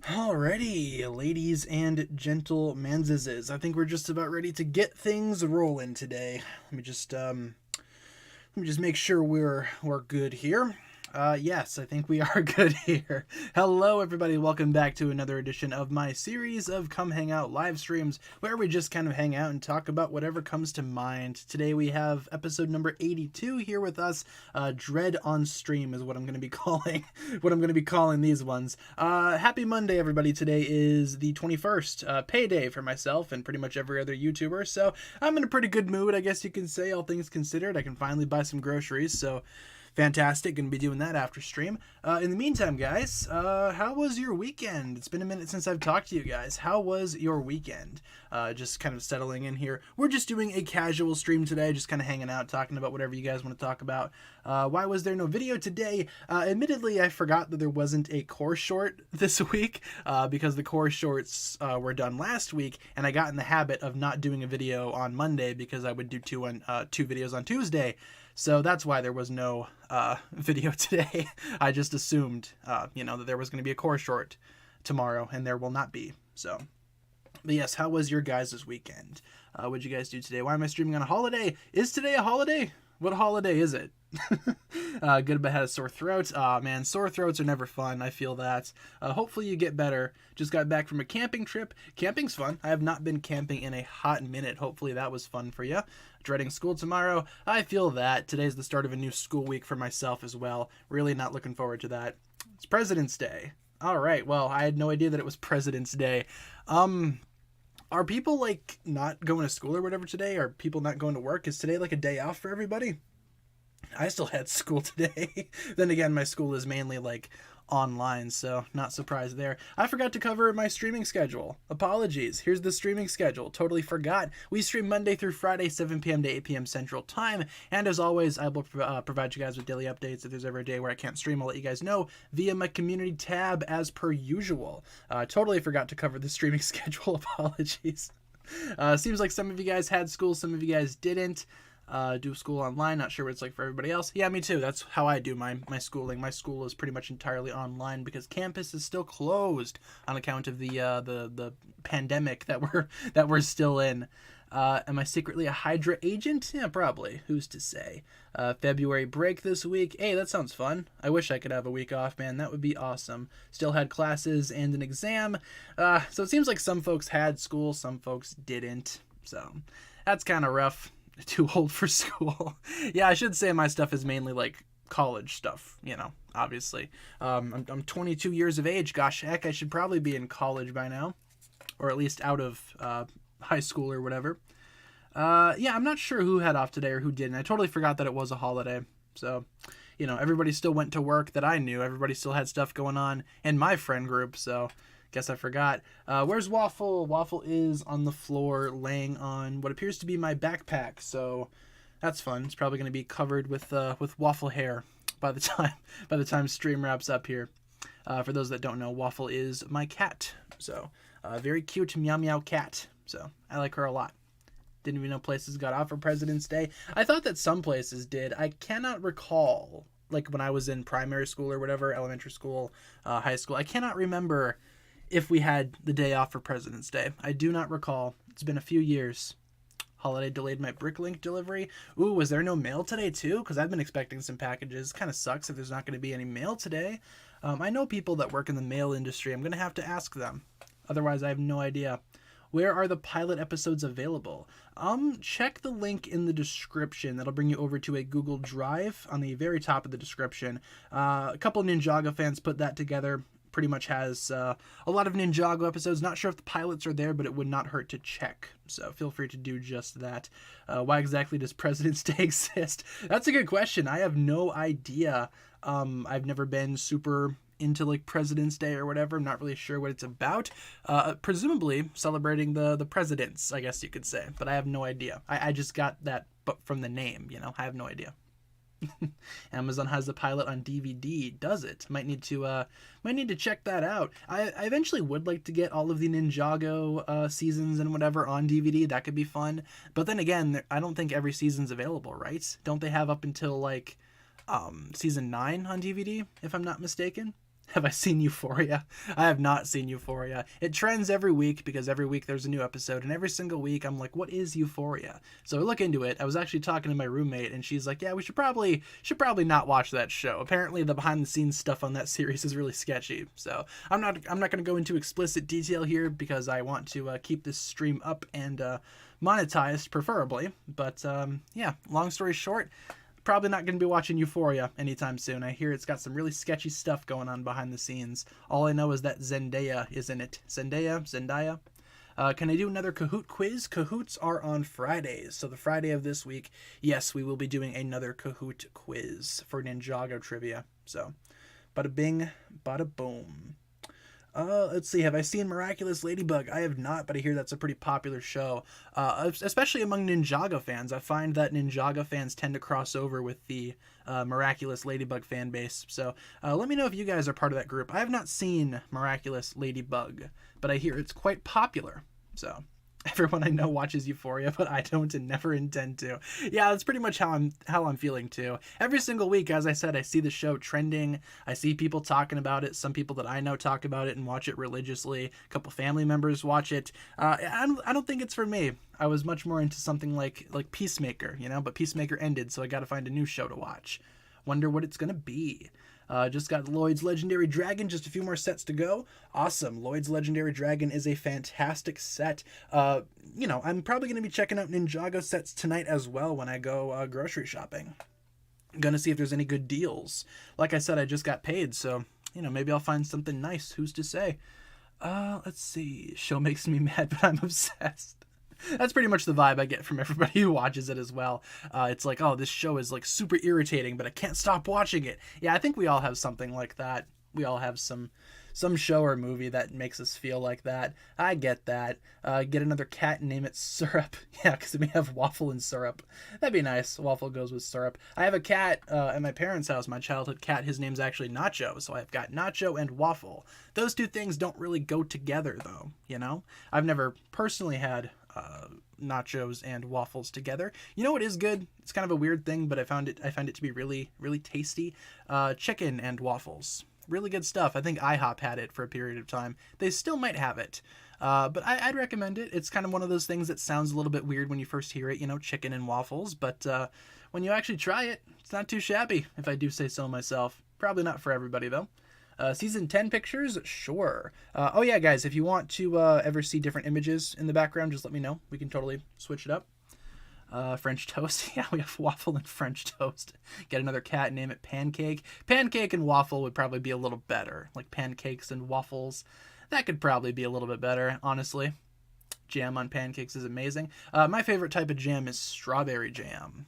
Alrighty, ladies and gentlemenses, I think we're just about ready to get things rolling today. Let me just make sure we're good here. Yes, I think we are good here. Hello, everybody. Welcome back to another edition of my series of Come Hang Out live streams, where we just kind of hang out and talk about whatever comes to mind. Today we have episode number 82 here with us. Dread on stream is what I'm going to be calling these ones. Happy Monday, everybody. Today is the 21st, payday for myself and pretty much every other YouTuber. So I'm in a pretty good mood, I guess you can say, all things considered. I can finally buy some groceries, so fantastic. Gonna be doing that after stream. In the meantime, guys, how was your weekend? It's been a minute since I've talked to you guys. How was your weekend? Just kind of settling in here. We're just doing a casual stream today, just kind of hanging out, talking about whatever you guys want to talk about. Why was there no video today? Admittedly, I forgot that there wasn't a core short this week, because the core shorts were done last week, and I got in the habit of not doing a video on Monday because I would do two videos on Tuesday. So that's why there was no video today. I just assumed, that there was going to be a core short tomorrow, and there will not be. So, but yes, how was your guys' weekend? What'd you guys do today? Why am I streaming on a holiday? Is today a holiday? What holiday is it? Good but had a sore throat. Man, sore throats are never fun. I feel that. Hopefully you get better. Just got back from a camping trip. Camping's fun. I have not been camping in a hot minute. Hopefully that was fun for you. Dreading school tomorrow. I feel that. Today's the start of a new school week for myself as well. Really not looking forward to that. It's President's Day. All right. Well, I had no idea that it was President's Day. Are people not going to school or whatever today? Are people not going to work? Is today a day off for everybody? I still had school today. Then again, my school is mainly online, so not surprised there. I forgot to cover my streaming schedule. Apologies. Here's the streaming schedule. Totally forgot. We stream Monday through Friday, 7 p.m. to 8 p.m. Central Time. And as always, I will provide you guys with daily updates. If there's ever a day where I can't stream, I'll let you guys know via my community tab as per usual. Totally forgot to cover the streaming schedule. Apologies. Seems like some of you guys had school, some of you guys didn't. Do school online. Not sure what it's like for everybody else. Yeah, me too. That's how I do my schooling. My school is pretty much entirely online because campus is still closed on account of the pandemic that we're still in. Am I secretly a Hydra agent? Yeah, probably. Who's to say? February break this week. Hey, that sounds fun. I wish I could have a week off, man. That would be awesome. Still had classes and an exam. So it seems like some folks had school, some folks didn't. So that's kind of rough. Too old for school. Yeah, I should say my stuff is mainly college stuff, obviously. I'm 22 years of age. Gosh, heck, I should probably be in college by now, or at least out of high school or whatever. Yeah, I'm not sure who had off today or who didn't. I totally forgot that it was a holiday. So, everybody still went to work that I knew. Everybody still had stuff going on in my friend group, so guess I forgot. Where's Waffle? Waffle is on the floor laying on what appears to be my backpack, so that's fun. It's probably going to be covered with waffle hair by the time stream wraps up here. For those that don't know, Waffle is my cat, so very cute meow meow cat. So I like her a lot. Didn't even know places got off for President's Day. I thought that some places did. I cannot recall, when I was in primary school or whatever, elementary school, high school. I cannot remember if we had the day off for President's Day. I do not recall. It's been a few years. Holiday delayed my Bricklink delivery. Ooh, was there no mail today too? Because I've been expecting some packages. Kind of sucks if there's not going to be any mail today. I know people that work in the mail industry. I'm going to have to ask them. Otherwise, I have no idea. Where are the pilot episodes available? Check the link in the description. That'll bring you over to a Google Drive on the very top of the description. A couple of Ninjago fans put that together. Pretty much has a lot of Ninjago episodes. Not sure if the pilots are there, but it would not hurt to check. So feel free to do just that. Why exactly does President's Day exist? That's a good question. I have no idea. I've never been super into President's Day or whatever. I'm not really sure what it's about. Presumably celebrating the presidents, I guess you could say. But I have no idea. I just got that from the name, I have no idea. Amazon has the pilot on DVD. Does it? Might need to check that out. I eventually would like to get all of the Ninjago seasons and whatever on DVD. That could be fun. But then again, I don't think every season's available, right? Don't they have up until season 9 on DVD, if I'm not mistaken? Have I seen Euphoria? I have not seen Euphoria. It trends every week because every week there's a new episode, and every single week I'm like, what is Euphoria? So I look into it. I was actually talking to my roommate, and she's like, yeah, we should probably not watch that show. Apparently the behind the scenes stuff on that series is really sketchy. So I'm not going to go into explicit detail here because I want to keep this stream up and monetized preferably. But yeah, long story short, probably not going to be watching Euphoria anytime soon. I hear it's got some really sketchy stuff going on behind the scenes. All I know is that Zendaya is in it. Zendaya. Can I do another Kahoot quiz? Kahoots are on Fridays. So the Friday of this week, yes, we will be doing another Kahoot quiz for Ninjago trivia. So, bada bing, bada boom. Let's see. Have I seen Miraculous Ladybug? I have not, but I hear that's a pretty popular show, especially among Ninjago fans. I find that Ninjago fans tend to cross over with the Miraculous Ladybug fan base. So let me know if you guys are part of that group. I have not seen Miraculous Ladybug, but I hear it's quite popular. So everyone I know watches Euphoria, but I don't and never intend to. Yeah, that's pretty much how I'm feeling too. Every single week, as I said, I see the show trending. I see people talking about it. Some people that I know talk about it and watch it religiously. A couple family members watch it. I don't think it's for me. I was much more into something like Peacemaker, but Peacemaker ended, so I got to find a new show to watch. Wonder what it's gonna be. Just got Lloyd's Legendary Dragon, just a few more sets to go. Awesome. Lloyd's Legendary Dragon is a fantastic set. I'm probably going to be checking out Ninjago sets tonight as well when I go grocery shopping. I'm going to see if there's any good deals. Like I said, I just got paid, so, maybe I'll find something nice. Who's to say? Let's see. Show makes me mad, but I'm obsessed. That's pretty much the vibe I get from everybody who watches it as well. It's like, oh, this show is like super irritating, but I can't stop watching it. Yeah, I think we all have something like that. We all have some show or movie that makes us feel like that. I get that. Get another cat and name it Syrup. Yeah, because we have Waffle and Syrup. That'd be nice. Waffle goes with Syrup. I have a cat at my parents' house, my childhood cat. His name's actually Nacho, so I've got Nacho and Waffle. Those two things don't really go together, though, I've never personally had nachos and waffles together. You know what is good? It's kind of a weird thing, but I found it to be really, really tasty. Chicken and waffles. Really good stuff. I think IHOP had it for a period of time. They still might have it. But I'd recommend it. It's kind of one of those things that sounds a little bit weird when you first hear it, chicken and waffles. But when you actually try it, it's not too shabby, if I do say so myself. Probably not for everybody, though. Season 10 pictures? Sure. Oh yeah, guys, if you want to ever see different images in the background, just let me know. We can totally switch it up. French toast. Yeah, we have waffle and French toast. Get another cat, name it Pancake. Pancake and waffle would probably be a little better. Like pancakes and waffles. That could probably be a little bit better, honestly. Jam on pancakes is amazing. My favorite type of jam is strawberry jam.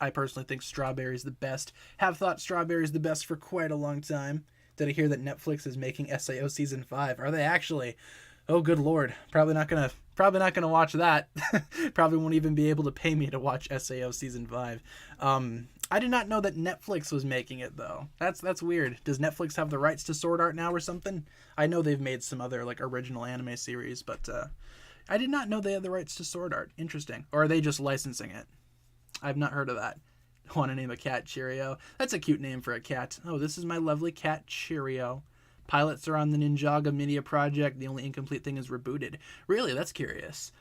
I personally think strawberry is the best. Have thought strawberry is the best for quite a long time. Did I hear that Netflix is making SAO season 5? Are they actually? Oh, good lord! Probably not gonna watch that. Probably won't even be able to pay me to watch SAO season 5. I did not know that Netflix was making it though. That's weird. Does Netflix have the rights to Sword Art now or something? I know they've made some other original anime series, but I did not know they had the rights to Sword Art. Interesting. Or are they just licensing it? I've not heard of that. Want to name a cat Cheerio? That's a cute name for a cat. Oh, this is my lovely cat Cheerio. Pilots are on the Ninjago Media Project. The only incomplete thing is rebooted. Really? That's curious.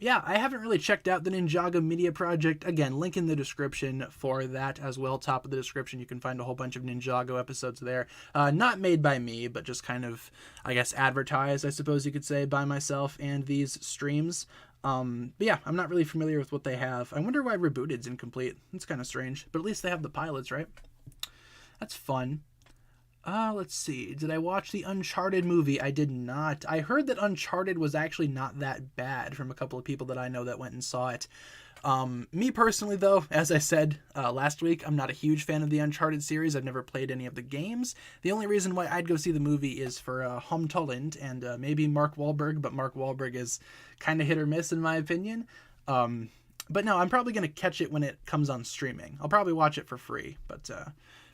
Yeah, I haven't really checked out the Ninjago Media Project. Again, link in the description for that as well. Top of the description, you can find a whole bunch of Ninjago episodes there. Not made by me, but just kind of, I guess, advertised, I suppose you could say, by myself and these streams. But yeah, I'm not really familiar with what they have. I wonder why Rebooted's incomplete. It's kind of strange, but at least they have the pilots, right? That's fun. Let's see. Did I watch the Uncharted movie? I did not. I heard that Uncharted was actually not that bad from a couple of people that I know that went and saw it. Me personally, though, as I said last week, I'm not a huge fan of the Uncharted series. I've never played any of the games. The only reason why I'd go see the movie is for Tom Holland and maybe Mark Wahlberg, but Mark Wahlberg is kind of hit or miss in my opinion. But no, I'm probably going to catch it when it comes on streaming. I'll probably watch it for free, but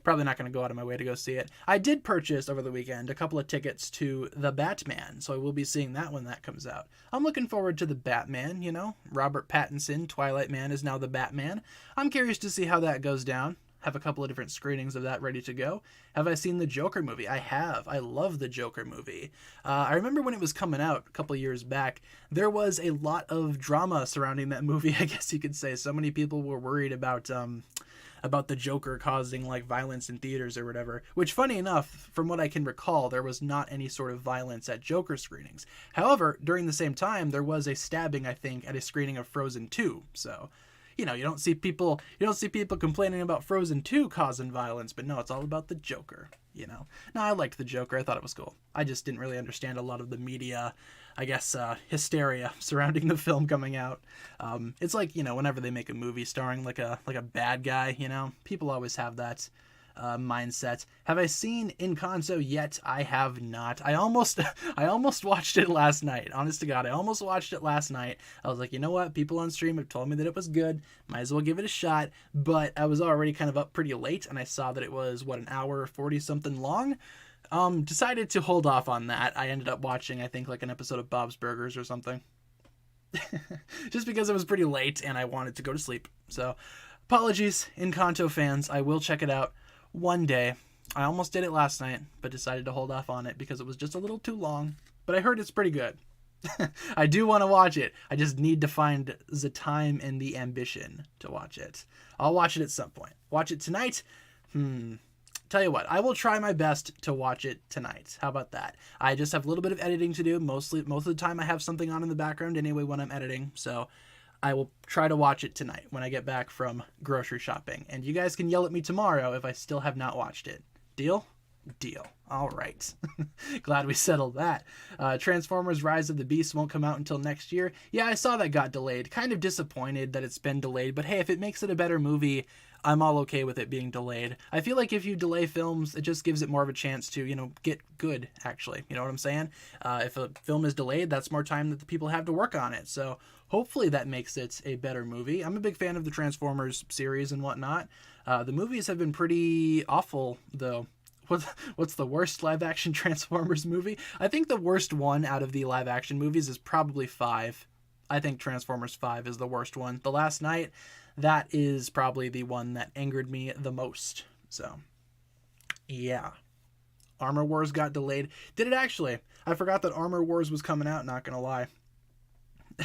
probably not going to go out of my way to go see it. I did purchase over the weekend a couple of tickets to The Batman, so I will be seeing that when that comes out. I'm looking forward to The Batman, Robert Pattinson, Twilight Man, is now The Batman. I'm curious to see how that goes down. Have a couple of different screenings of that ready to go. Have I seen the Joker movie? I have. I love the Joker movie. I remember when it was coming out a couple of years back, there was a lot of drama surrounding that movie, I guess you could say. So many people were worried about the Joker causing like violence in theaters or whatever, which funny enough, from what I can recall, there was not any sort of violence at Joker screenings. However, during the same time, there was a stabbing, I think, at a screening of Frozen 2. So, you don't see people complaining about Frozen 2 causing violence, but no, it's all about the Joker, No, I liked the Joker. I thought it was cool. I just didn't really understand a lot of the media, I guess, hysteria surrounding the film coming out. It's like, whenever they make a movie starring like a bad guy, people always have that mindset. Have I seen Encanto yet? I have not. I almost watched it last night. Honest to God, I almost watched it last night. I was like, you know what? People on stream have told me that it was good. Might as well give it a shot. But I was already kind of up pretty late, and I saw that it was, an hour 40 something long. Decided to hold off on that. I ended up watching, I think, like an episode of Bob's Burgers or something. Just because it was pretty late and I wanted to go to sleep. So, apologies, Encanto fans. I will check it out one day. I almost did it last night, but decided to hold off on it because it was just a little too long. But I heard it's pretty good. I do want to watch it. I just need to find the time and the ambition to watch it. I'll watch it at some point. Watch it tonight? Tell you what, I will try my best to watch it tonight. How about that? I just have a little bit of editing to do. Most of the time I have something on in the background anyway when I'm editing. So I will try to watch it tonight when I get back from grocery shopping. And you guys can yell at me tomorrow if I still have not watched it. Deal? Deal. All right. Glad we settled that. Transformers Rise of the Beast won't come out until next year. Yeah, I saw that got delayed. Kind of disappointed that it's been delayed. But hey, if it makes it a better movie, I'm all okay with it being delayed. I feel like if you delay films, it just gives it more of a chance to, get good, actually. You know what I'm saying? If a film is delayed, that's more time that the people have to work on it. So hopefully that makes it a better movie. I'm a big fan of the Transformers series and whatnot. The movies have been pretty awful, though. What's the worst live-action Transformers movie? I think the worst one out of the live-action movies is probably 5. I think Transformers 5 is the worst one. The Last Night, that is probably the one that angered me the most. So, yeah. Armor Wars got delayed. Did it actually? I forgot that Armor Wars was coming out, not gonna lie.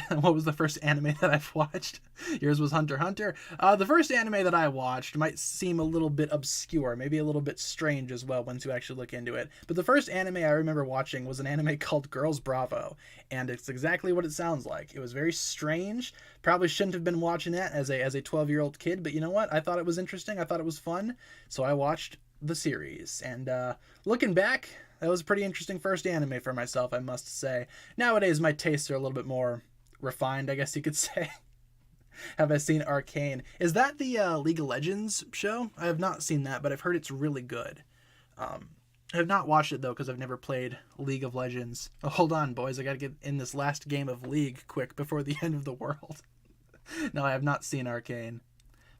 What was the first anime that I've watched? Yours was Hunter x Hunter. The first anime that I watched might seem a little bit obscure, maybe a little bit strange as well once you actually look into it. But the first anime I remember watching was an anime called Girls Bravo, and it's exactly what it sounds like. It was very strange. Probably shouldn't have been watching that as a 12-year-old kid, but you know what? I thought it was interesting. I thought it was fun, so I watched the series. And looking back, that was a pretty interesting first anime for myself, I must say. Nowadays, my tastes are a little bit more refined, I guess you could say. Have I seen Arcane? Is that the League of Legends show? I have not seen that, but I've heard it's really good. I have not watched it, though, because I've never played League of Legends. Oh, hold on, boys. I gotta get in this last game of League quick before the end of the world. No, I have not seen Arcane.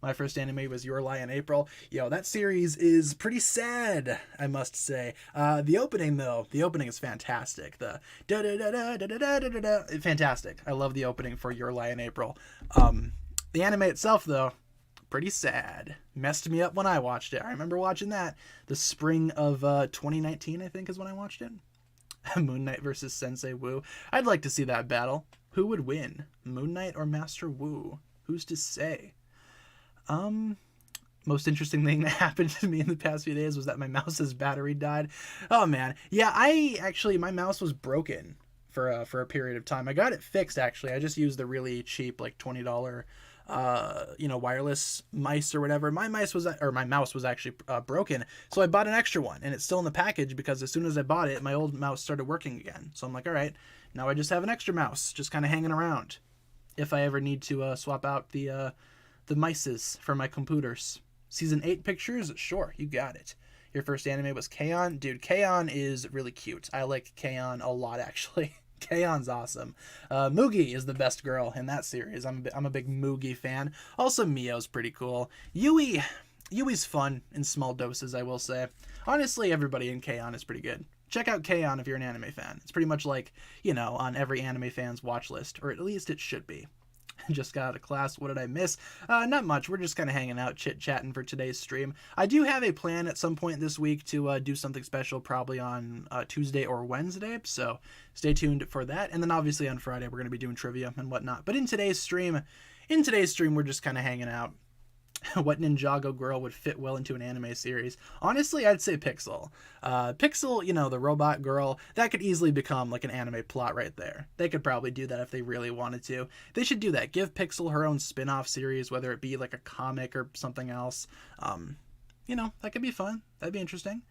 My first anime was Your Lie in April. Yo, that series is pretty sad, I must say. The opening, though, is fantastic. The da-da-da-da-da-da-da-da-da, fantastic. I love the opening for Your Lie in April. The anime itself, though, pretty sad. Messed me up when I watched it. I remember watching that. The spring of 2019, I think, is when I watched it. Moon Knight versus Sensei Wu. I'd like to see that battle. Who would win? Moon Knight or Master Wu? Who's to say? Most interesting thing that happened to me in the past few days was that my mouse's battery died. Oh man. Yeah, my mouse was broken for a period of time. I got it fixed, actually. I just used the really cheap, like $20, wireless mice or whatever. My mouse was actually broken. So I bought an extra one, and it's still in the package because as soon as I bought it, my old mouse started working again. So I'm like, all right, now I just have an extra mouse just kind of hanging around if I ever need to swap out the mices for my computers. Season 8 pictures? Sure, you got it. Your first anime was K-On? Dude, K-On is really cute. I like K-On a lot, actually. K-On's awesome. Mugi is the best girl in that series. I'm a big Mugi fan. Also, Mio's pretty cool. Yui's fun in small doses, I will say. Honestly, everybody in K-On is pretty good. Check out K-On if you're an anime fan. It's pretty much like, on every anime fan's watch list, or at least it should be. Just got out of class. What did I miss? Not much. We're just kind of hanging out, chit-chatting for today's stream. I do have a plan at some point this week to do something special, probably on Tuesday or Wednesday, so stay tuned for that. And then obviously on Friday, we're going to be doing trivia and whatnot. But in today's stream, we're just kind of hanging out. What Ninjago girl would fit well into an anime series? Honestly, I'd say Pixel. Pixel, you know, the robot girl, that could easily become like an anime plot right there. They could probably do that if they really wanted to. They should do that. Give Pixel her own spin-off series, whether it be like a comic or something else. You know, that could be fun. That'd be interesting.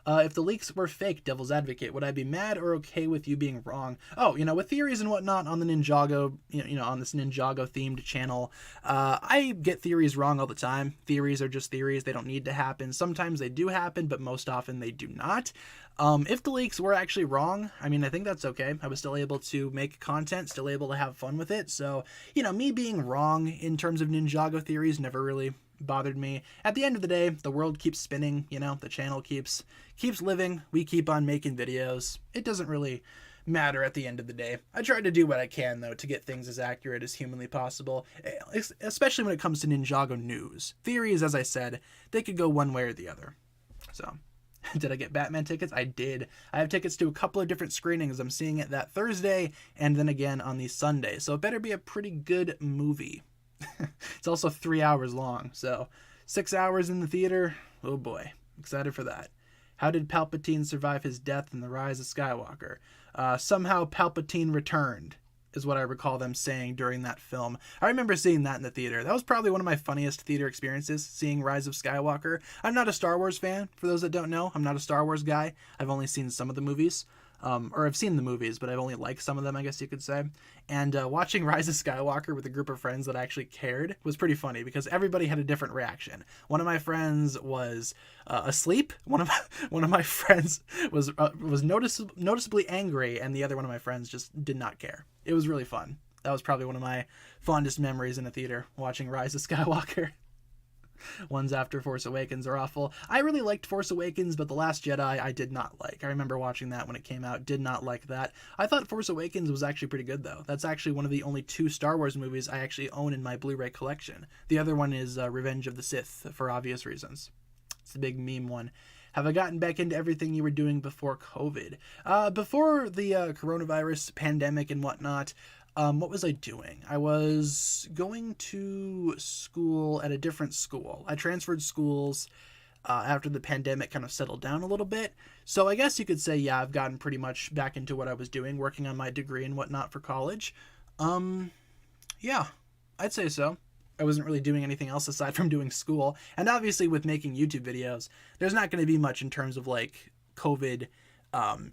If the leaks were fake, devil's advocate, would I be mad or okay with you being wrong? Oh, you know, with theories and whatnot on the Ninjago, you know, on this Ninjago themed channel, I get theories wrong all the time. Theories are just theories. They don't need to happen. Sometimes they do happen, but most often they do not. If the leaks were actually wrong, I mean, I think that's okay. I was still able to make content, still able to have fun with it. So, you know, me being wrong in terms of Ninjago theories never really bothered me. At the end of the day, the world keeps spinning, you know, the channel keeps living, we keep on making videos. It doesn't really matter at the end of the day. I try to do what I can, though, to get things as accurate as humanly possible, especially when it comes to Ninjago news. Theories, as I said, they could go one way or the other. So, did I get Batman tickets? I did. I have tickets to a couple of different screenings. I'm seeing it that Thursday and then again on the Sunday, so it better be a pretty good movie. It's also 3 hours long, so 6 hours in the theater. Oh boy, excited for that. How did Palpatine survive his death in The Rise of Skywalker? Somehow Palpatine returned, is what I recall them saying during that film. I remember seeing that in the theater. That was probably one of my funniest theater experiences, seeing Rise of Skywalker. I'm not a Star Wars fan, for those that don't know. I'm not a Star Wars guy. I've only seen some of the movies. Or I've seen the movies, but I've only liked some of them, I guess you could say. And watching Rise of Skywalker with a group of friends that actually cared was pretty funny because everybody had a different reaction. One of my friends was asleep. One of my friends was noticeably angry, and the other one of my friends just did not care. It was really fun. That was probably one of my fondest memories in a theater, watching Rise of Skywalker. Ones after Force Awakens are awful. I really liked Force Awakens, but The Last Jedi I did not like. I remember watching that when it came out, did not like that. I thought Force Awakens was actually pretty good, though. That's actually one of the only 2 Star Wars movies I actually own in my Blu-ray collection. The other one is Revenge of the Sith, for obvious reasons. It's the big meme one. Have I gotten back into everything you were doing before COVID? Before the coronavirus pandemic and whatnot, what was I doing? I was going to school at a different school. I transferred schools after the pandemic kind of settled down a little bit. So I guess you could say, yeah, I've gotten pretty much back into what I was doing, working on my degree and whatnot for college. Yeah, I'd say so. I wasn't really doing anything else aside from doing school. And obviously with making YouTube videos, there's not going to be much in terms of like COVID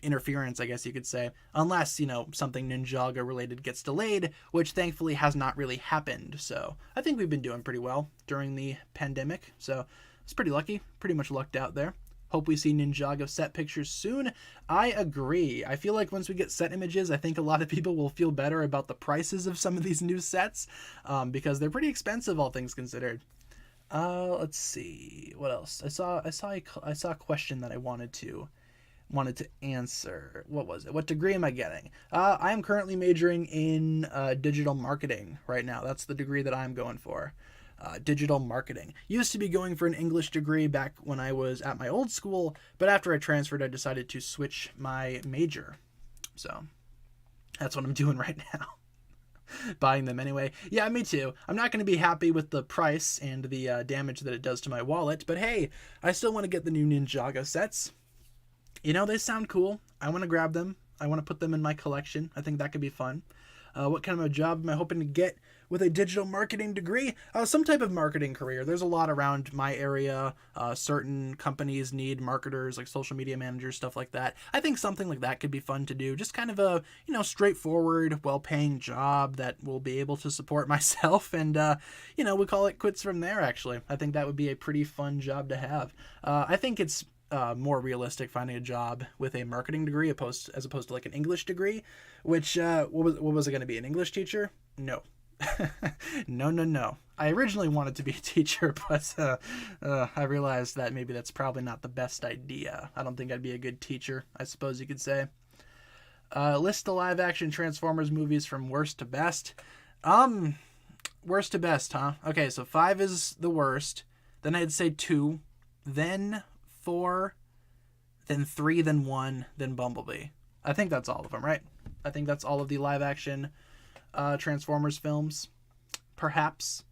interference, I guess you could say, unless, you know, something Ninjago related gets delayed, which thankfully has not really happened. So I think we've been doing pretty well during the pandemic. So it's pretty lucky, pretty much lucked out there. Hope we see Ninjago set pictures soon. I agree. I feel like once we get set images, I think a lot of people will feel better about the prices of some of these new sets, because they're pretty expensive, all things considered. Let's see what else. I saw a question that I wanted to answer. What was it? What degree am I getting? I am currently majoring in digital marketing right now. That's the degree that I'm going for. Digital marketing. Used to be going for an English degree back when I was at my old school, but after I transferred, I decided to switch my major. So that's what I'm doing right now. Buying them anyway. Yeah, me too. I'm not going to be happy with the price and the damage that it does to my wallet, but hey, I still want to get the new Ninjago sets. You know, they sound cool. I want to grab them. I want to put them in my collection. I think that could be fun. What kind of a job am I hoping to get with a digital marketing degree? Some type of marketing career. There's a lot around my area. Certain companies need marketers, like social media managers, stuff like that. I think something like that could be fun to do. Just kind of a, you know, straightforward, well-paying job that will be able to support myself. And, you know, we call it quits from there, actually. I think that would be a pretty fun job to have. I think it's more realistic finding a job with a marketing degree as opposed to like an English degree, which what was it going to be, an English teacher? No. No. I originally wanted to be a teacher, but I realized that maybe that's probably not the best idea. I don't think I'd be a good teacher, I suppose you could say. List the live action Transformers movies from worst to best. Worst to best, huh? Okay, so 5 is the worst. Then I'd say 2, then 4, then 3, then 1, then Bumblebee. I think that's all of them, right? I think that's all of the live-action Transformers films. Perhaps.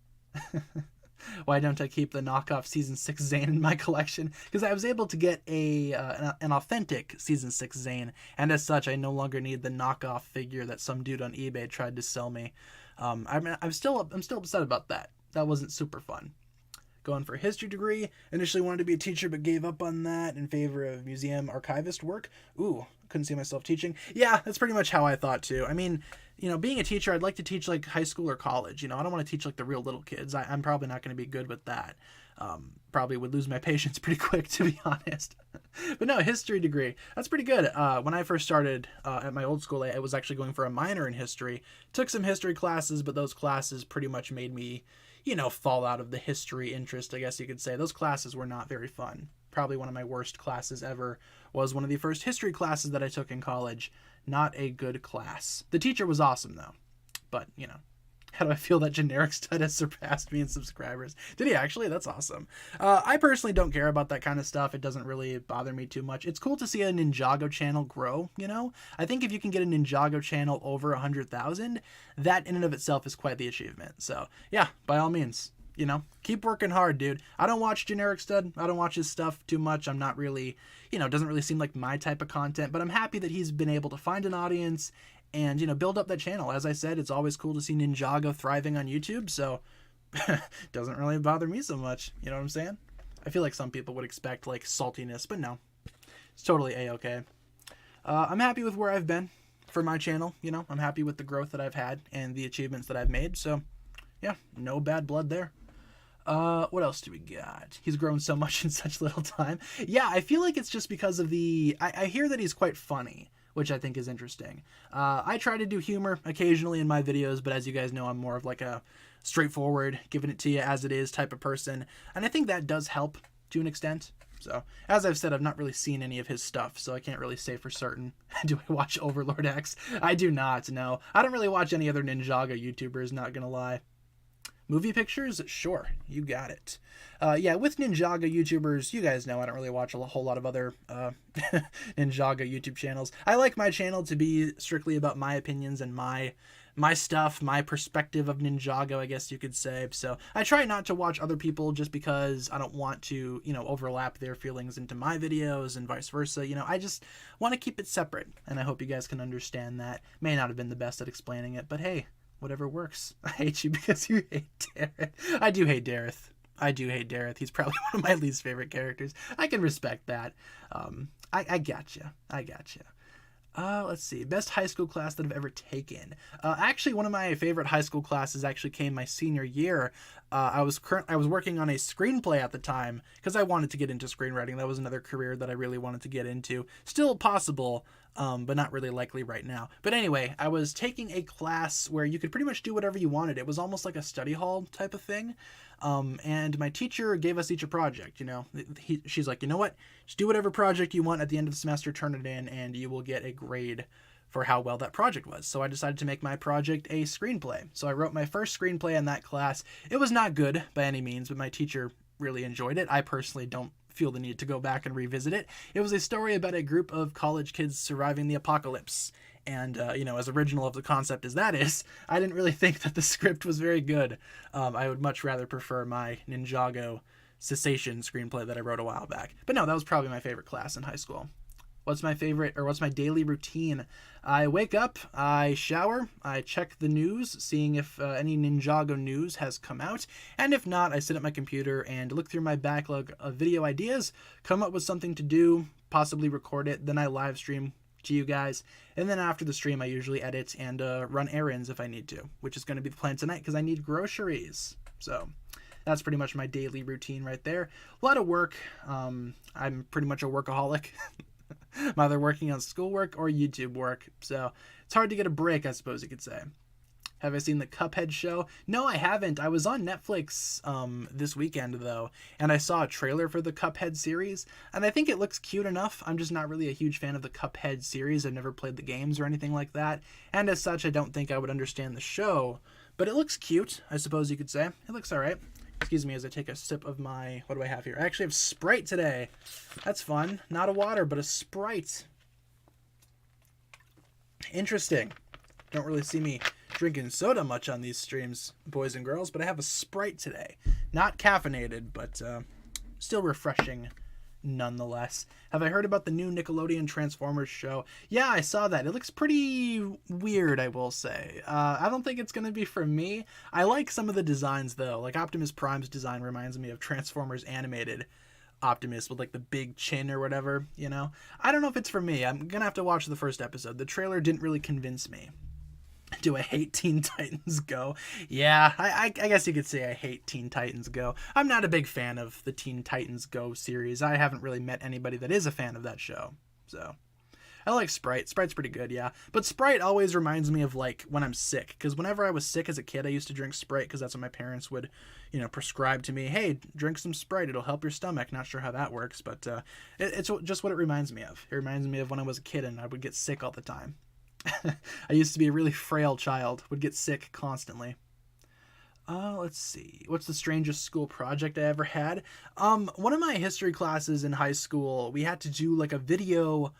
Why don't I keep the knockoff Season 6 Zane in my collection? Because I was able to get an authentic Season 6 Zane, and as such, I no longer need the knockoff figure that some dude on eBay tried to sell me. I'm still upset about that. That wasn't super fun. Going for a history degree. Initially wanted to be a teacher, but gave up on that in favor of museum archivist work. Ooh, couldn't see myself teaching. Yeah, that's pretty much how I thought too. I mean, being a teacher, I'd like to teach like high school or college. I don't want to teach like the real little kids. I'm probably not going to be good with that. Probably would lose my patience pretty quick, to be honest. But no, history degree. That's pretty good. When I first started at my old school, I was actually going for a minor in history. Took some history classes, but those classes pretty much made me fall out of the history interest, I guess you could say. Those classes were not very fun. Probably one of my worst classes ever was one of the first history classes that I took in college. Not a good class. The teacher was awesome, though. But, how do I feel that Generic Stud has surpassed me in subscribers? Did he actually? That's awesome. I personally don't care about that kind of stuff. It doesn't really bother me too much. It's cool to see a Ninjago channel grow, I think if you can get a Ninjago channel over 100,000, that in and of itself is quite the achievement. So, yeah, by all means, keep working hard, dude. I don't watch Generic Stud. I don't watch his stuff too much. I'm not really, it doesn't really seem like my type of content, but I'm happy that he's been able to find an audience and, build up that channel. As I said, it's always cool to see Ninjago thriving on YouTube, so doesn't really bother me so much. You know what I'm saying? I feel like some people would expect, like, saltiness, but no. It's totally A-okay. I'm happy with where I've been for my channel, I'm happy with the growth that I've had and the achievements that I've made, so, yeah, no bad blood there. What else do we got? He's grown so much in such little time. Yeah, I feel like it's just because of I hear that he's quite funny, which I think is interesting. I try to do humor occasionally in my videos, but as you guys know, I'm more of like a straightforward, giving it to you as it is type of person. And I think that does help to an extent. So, as I've said, I've not really seen any of his stuff, so I can't really say for certain. Do I watch Overlord X? I do not, no. I don't really watch any other Ninjago YouTubers, not gonna lie. Movie pictures? Sure, you got it. Yeah, with Ninjago YouTubers, you guys know I don't really watch a whole lot of other Ninjago YouTube channels. I like my channel to be strictly about my opinions and my stuff, my perspective of Ninjago, I guess you could say. So I try not to watch other people just because I don't want to, overlap their feelings into my videos and vice versa. I just want to keep it separate, and I hope you guys can understand that. May not have been the best at explaining it, but hey, whatever works. I hate you because you hate Dareth. I do hate Dareth. He's probably one of my least favorite characters. I can respect that. I gotcha. Let's see. Best high school class that I've ever taken. Actually, one of my favorite high school classes actually came my senior year. I was working on a screenplay at the time because I wanted to get into screenwriting. That was another career that I really wanted to get into. Still possible, but not really likely right now. But anyway, I was taking a class where you could pretty much do whatever you wanted. It was almost like a study hall type of thing. And my teacher gave us each a project, she's like, you know what, just do whatever project you want at the end of the semester, turn it in, and you will get a grade for how well that project was. So I decided to make my project a screenplay. So I wrote my first screenplay in that class. It was not good by any means, but my teacher really enjoyed it. I personally don't feel the need to go back and revisit it. It was a story about a group of college kids surviving the apocalypse. And, as original of the concept as that is, I didn't really think that the script was very good. I would much rather prefer my Ninjago cessation screenplay that I wrote a while back. But no, that was probably my favorite class in high school. What's my daily routine? I wake up, I shower, I check the news, seeing if any Ninjago news has come out, and if not, I sit at my computer and look through my backlog of video ideas, come up with something to do, possibly record it, then I live stream to you guys, and then after the stream I usually edit and run errands if I need to, which is going to be the plan tonight because I need groceries. So that's pretty much my daily routine right there. A lot of work. I'm pretty much a workaholic. I'm either working on schoolwork or YouTube work, so it's hard to get a break, I suppose you could say. Have I seen the Cuphead show? No, I haven't. I was on Netflix this weekend, though, and I saw a trailer for the Cuphead series, and I think it looks cute enough. I'm just not really a huge fan of the Cuphead series. I've never played the games or anything like that, and as such, I don't think I would understand the show, But it looks cute, I suppose you could say. It looks all right. Excuse me as I take a sip of my... What do I have here? I actually have Sprite today. That's fun. Not a water, but a Sprite. Interesting. Don't really see me drinking soda much on these streams, boys and girls, but I have a Sprite today. Not caffeinated, but still refreshing nonetheless. Have I heard about the new Nickelodeon Transformers show? Yeah, I saw that. It looks pretty weird, I will say. I don't think it's going to be for me. I like some of the designs, though. Like, Optimus Prime's design reminds me of Transformers Animated Optimus with, like, the big chin or whatever, you know? I don't know if it's for me. I'm going to have to watch the first episode. The trailer didn't really convince me. Do I hate Teen Titans Go? Yeah, I guess you could say I hate Teen Titans Go. I'm not a big fan of the Teen Titans Go series. I haven't really met anybody that is a fan of that show. So, I like Sprite. Sprite's pretty good, yeah. But Sprite always reminds me of, like, when I'm sick. Because whenever I was sick as a kid, I used to drink Sprite because that's what my parents would, you know, prescribe to me. Hey, drink some Sprite. It'll help your stomach. Not sure how that works, but it's just what it reminds me of. It reminds me of when I was a kid and I would get sick all the time. I used to be a really frail child, would get sick constantly. Let's see. What's the strangest school project I ever had? One of my history classes in high school, we had to do like a video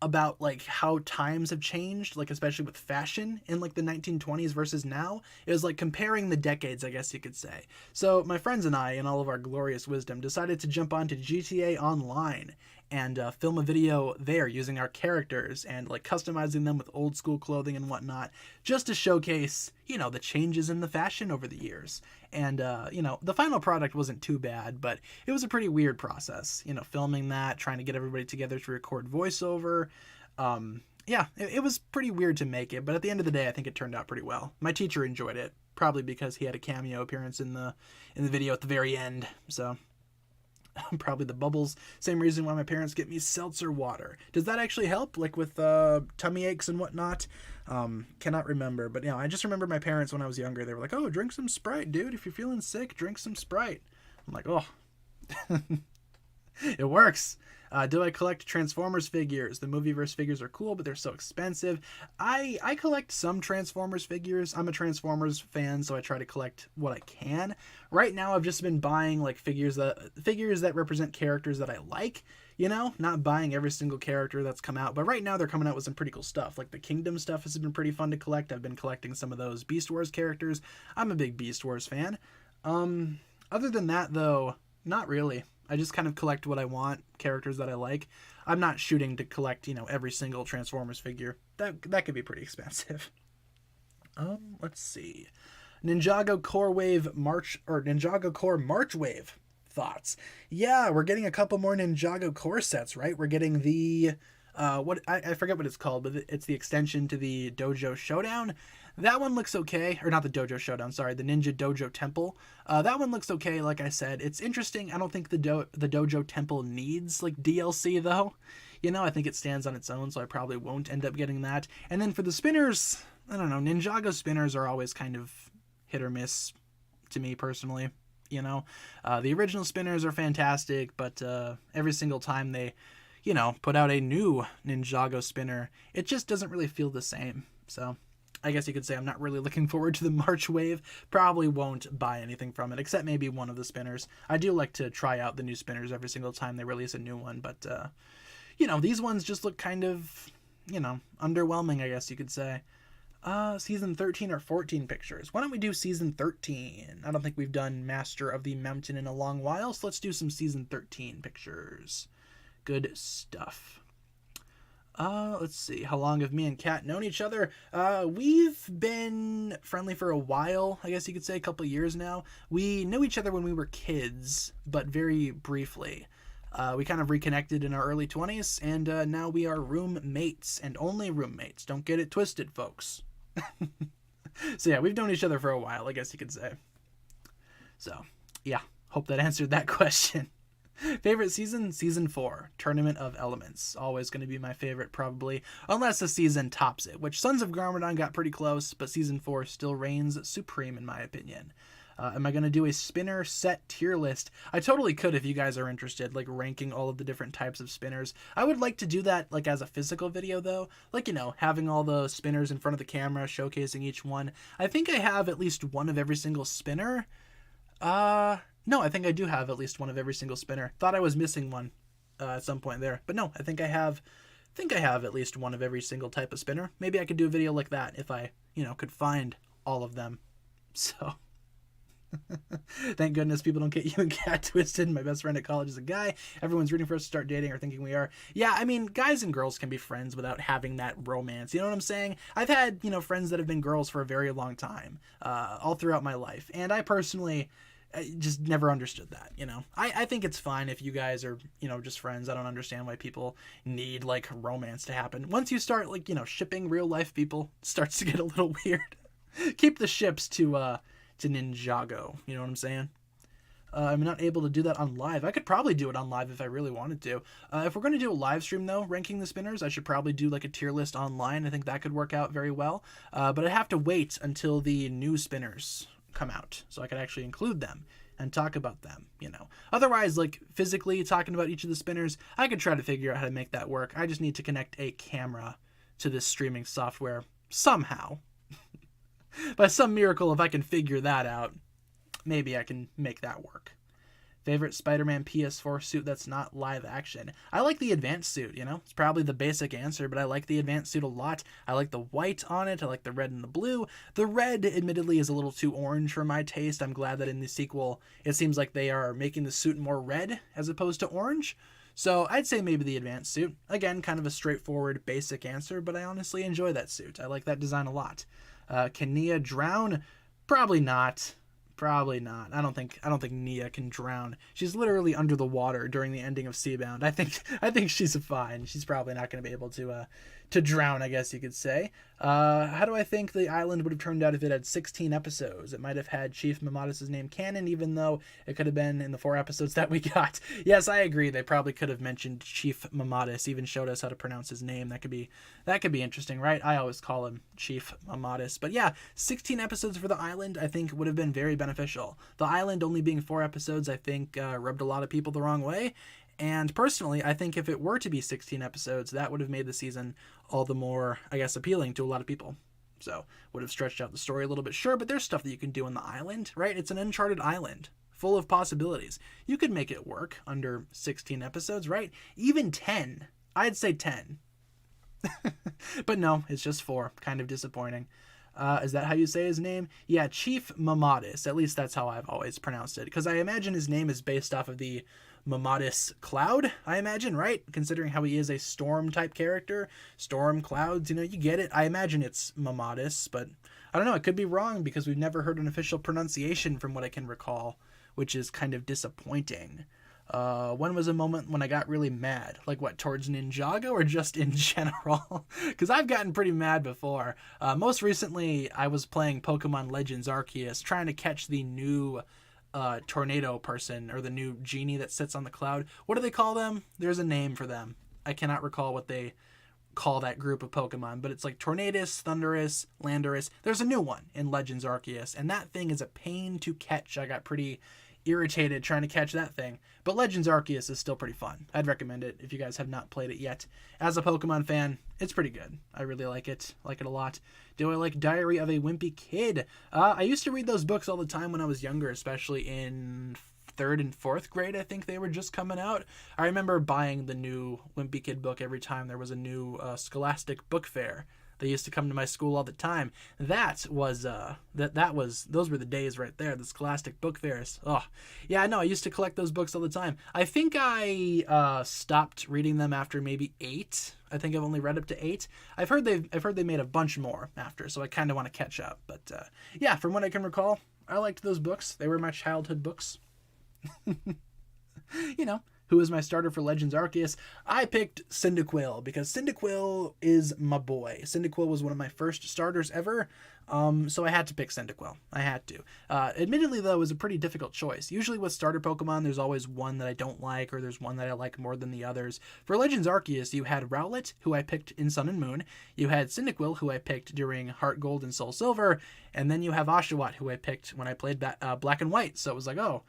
about like how times have changed, like especially with fashion in like the 1920s versus now. It was like comparing the decades, I guess you could say. So my friends and I, in all of our glorious wisdom, decided to jump onto GTA Online and film a video there using our characters and like customizing them with old school clothing and whatnot, just to showcase, you know, the changes in the fashion over the years. And, you know, the final product wasn't too bad, but it was a pretty weird process, you know, filming that, trying to get everybody together to record voiceover. Yeah, it was pretty weird to make it, but at the end of the day, I think it turned out pretty well. My teacher enjoyed it, probably because he had a cameo appearance in the video at the very end, so... Probably the bubbles. Same reason why my parents get me seltzer water. Does that actually help? Like with tummy aches and whatnot? Cannot remember. But, you know, I just remember my parents when I was younger. They were like, oh, drink some Sprite, dude. If you're feeling sick, drink some Sprite. I'm like, oh. It works. Do I collect Transformers figures? The Movieverse figures are cool, but they're so expensive. I collect some Transformers figures. I'm a Transformers fan, so I try to collect what I can. Right now, I've just been buying like figures that represent characters that I like. You know, not buying every single character that's come out. But right now, they're coming out with some pretty cool stuff. Like the Kingdom stuff has been pretty fun to collect. I've been collecting some of those Beast Wars characters. I'm a big Beast Wars fan. Other than that, though, not really. I just kind of collect what I want, characters that I like. I'm not shooting to collect, you know, every single Transformers figure. That could be pretty expensive. Let's see. Ninjago Core March Wave thoughts. Yeah, we're getting a couple more Ninjago Core sets, right? We're getting the I forget what it's called, but it's the extension to the Dojo Showdown. That one looks okay, or not the Dojo Showdown, sorry, the Ninja Dojo Temple. That one looks okay, like I said. It's interesting. I don't think the Dojo Temple needs, like, DLC, though. You know, I think it stands on its own, so I probably won't end up getting that. And then for the spinners, I don't know, Ninjago spinners are always kind of hit or miss to me, personally. You know, the original spinners are fantastic, but every single time they, you know, put out a new Ninjago spinner, it just doesn't really feel the same, so... I guess you could say I'm not really looking forward to the March Wave. Probably won't buy anything from it, except maybe one of the spinners. I do like to try out the new spinners every single time they release a new one, but, you know, these ones just look kind of, you know, underwhelming, I guess you could say. Season 13 or 14 pictures. Why don't we do Season 13? I don't think we've done Master of the Mountain in a long while, so let's do some Season 13 pictures. Good stuff. Let's see. How long have me and Kat known each other? We've been friendly for a while, I guess you could say, a couple years now. We knew each other when we were kids, but very briefly. We kind of reconnected in our early 20s, and now we are roommates, and only roommates. Don't get it twisted, folks. So yeah, we've known each other for a while, I guess you could say. So, yeah, hope that answered that question. Favorite season? Season 4, Tournament of Elements. Always going to be my favorite, probably, unless the season tops it, which Sons of Garmadon got pretty close, but Season 4 still reigns supreme, in my opinion. Am I going to do a spinner set tier list? I totally could if you guys are interested, like ranking all of the different types of spinners. I would like to do that like as a physical video though, like, you know, having all the spinners in front of the camera, showcasing each one. I think I have at least one of every single spinner. No, I think I do have at least one of every single spinner. Thought I was missing one at some point there, but no, I think I have at least one of every single type of spinner. Maybe I could do a video like that if I, you know, could find all of them. So thank goodness people don't get you and Cat twisted. My best friend at college is a guy. Everyone's rooting for us to start dating or thinking we are. Yeah, I mean, guys and girls can be friends without having that romance. You know what I'm saying? I've had, you know, friends that have been girls for a very long time, all throughout my life. And I personally just never understood that, you know. I think it's fine if you guys are, you know, just friends. I don't understand why people need, like, romance to happen. Once you start, like, you know, shipping real life people, it starts to get a little weird. Keep the ships to Ninjago, you know what I'm saying? I'm not able to do that on live. I could probably do it on live if I really wanted to. If we're going to do a live stream, though, ranking the spinners, I should probably do like a tier list online. I think that could work out very well. But I'd have to wait until the new spinners come out so I could actually include them and talk about them, you know. Otherwise, like, physically talking about each of the spinners, I could try to figure out how to make that work. I just need to connect a camera to this streaming software somehow. By some miracle, if I can figure that out, maybe I can make that work. Favorite Spider-Man PS4 suit that's not live action? I like the advanced suit, you know? It's probably the basic answer, but I like the advanced suit a lot. I like the white on it. I like the red and the blue. The red, admittedly, is a little too orange for my taste. I'm glad that in the sequel, it seems like they are making the suit more red as opposed to orange. So I'd say maybe the advanced suit. Again, kind of a straightforward, basic answer, but I honestly enjoy that suit. I like that design a lot. Can Nia drown? Probably not. Probably not. I don't think Nia can drown. She's literally under the water during the ending of Seabound. I think she's fine. She's probably not going to be able to drown, I guess you could say. How do I think the island would have turned out if it had 16 episodes? It might have had Chief Mamadis' name canon, even though it could have been in the 4 episodes that we got. Yes, I agree. They probably could have mentioned Chief Mamadis, even showed us how to pronounce his name. That could be interesting, right? I always call him Chief Mamadis. But yeah, 16 episodes for the island, I think, would have been very beneficial. The island only being 4 episodes, I think, rubbed a lot of people the wrong way. And personally, I think if it were to be 16 episodes, that would have made the season all the more, I guess, appealing to a lot of people. So, would have stretched out the story a little bit. Sure, but there's stuff that you can do on the island, right? It's an uncharted island, full of possibilities. You could make it work under 16 episodes, right? Even 10. I'd say 10. But no, it's just 4. Kind of disappointing. Is that how you say his name? Yeah, Chief Mamadis. At least that's how I've always pronounced it. Because I imagine his name is based off of the Mamadis cloud, I imagine, right? Considering how he is a storm type character. Storm, clouds, you know, you get it. I imagine it's Mamadis, but I don't know. It could be wrong because we've never heard an official pronunciation from what I can recall, which is kind of disappointing. When was a moment when I got really mad? Like what, towards Ninjago or just in general? Because I've gotten pretty mad before. Most recently, I was playing Pokemon Legends Arceus, trying to catch the new tornado person, or the new genie that sits on the cloud. What do they call them? There's a name for them. I cannot recall what they call that group of Pokemon, but it's like Tornadus, Thundurus, Landorus. There's a new one in Legends Arceus, and that thing is a pain to catch. I got pretty irritated trying to catch that thing. But Legends Arceus is still pretty fun. I'd recommend it if you guys have not played it yet. As a Pokemon fan, it's pretty good. I really like it a lot. Do I like Diary of a Wimpy Kid? I used to read those books all the time when I was younger, especially in 3rd and 4th grade. I think they were just coming out. I remember buying the new Wimpy Kid book every time there was a new Scholastic book fair. They used to come to my school all the time. Those were the days right there, the Scholastic book fairs. Oh, yeah, no, I used to collect those books all the time. I think I stopped reading them after maybe 8. I think I've only read up to 8. I've heard they made a bunch more after, so I kind of want to catch up. But yeah, from what I can recall, I liked those books. They were my childhood books. You know, Who is my starter for Legends Arceus? I picked Cyndaquil because Cyndaquil is my boy. Cyndaquil was one of my first starters ever, so I had to pick Cyndaquil. I had to. Admittedly, though, it was a pretty difficult choice. Usually with starter Pokemon, there's always one that I don't like, or there's one that I like more than the others. For Legends Arceus, you had Rowlet, who I picked in Sun and Moon. You had Cyndaquil, who I picked during Heart Gold and Soul Silver. And then you have Oshawott, who I picked when I played Black and White. So it was like, oh,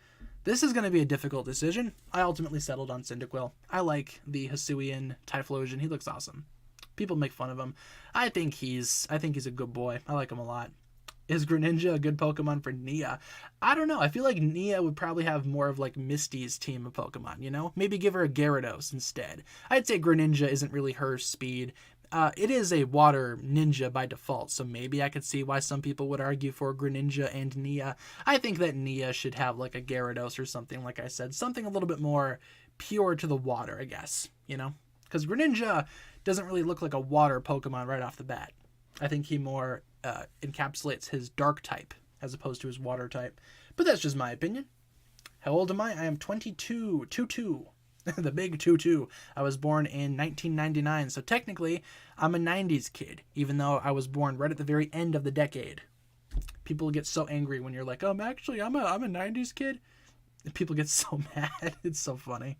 this is going to be a difficult decision. I ultimately settled on Cyndaquil. I like the Hisuian Typhlosion. He looks awesome. People make fun of him. I think he's a good boy. I like him a lot. Is Greninja a good Pokemon for Nia? I don't know. I feel like Nia would probably have more of like Misty's team of Pokemon, you know? Maybe give her a Gyarados instead. I'd say Greninja isn't really her speed. It is a water ninja by default, so maybe I could see why some people would argue for Greninja and Nia. I think that Nia should have like a Gyarados or something, like I said. Something a little bit more pure to the water, I guess, you know? Because Greninja doesn't really look like a water Pokemon right off the bat. I think he more encapsulates his dark type as opposed to his water type. But that's just my opinion. How old am I? I am 22. 22. The big 22. I was born in 1999, so technically I'm a 90s kid, even though I was born right at the very end of the decade. People get so angry when you're like, I'm a 90s kid. People get so mad. It's so funny.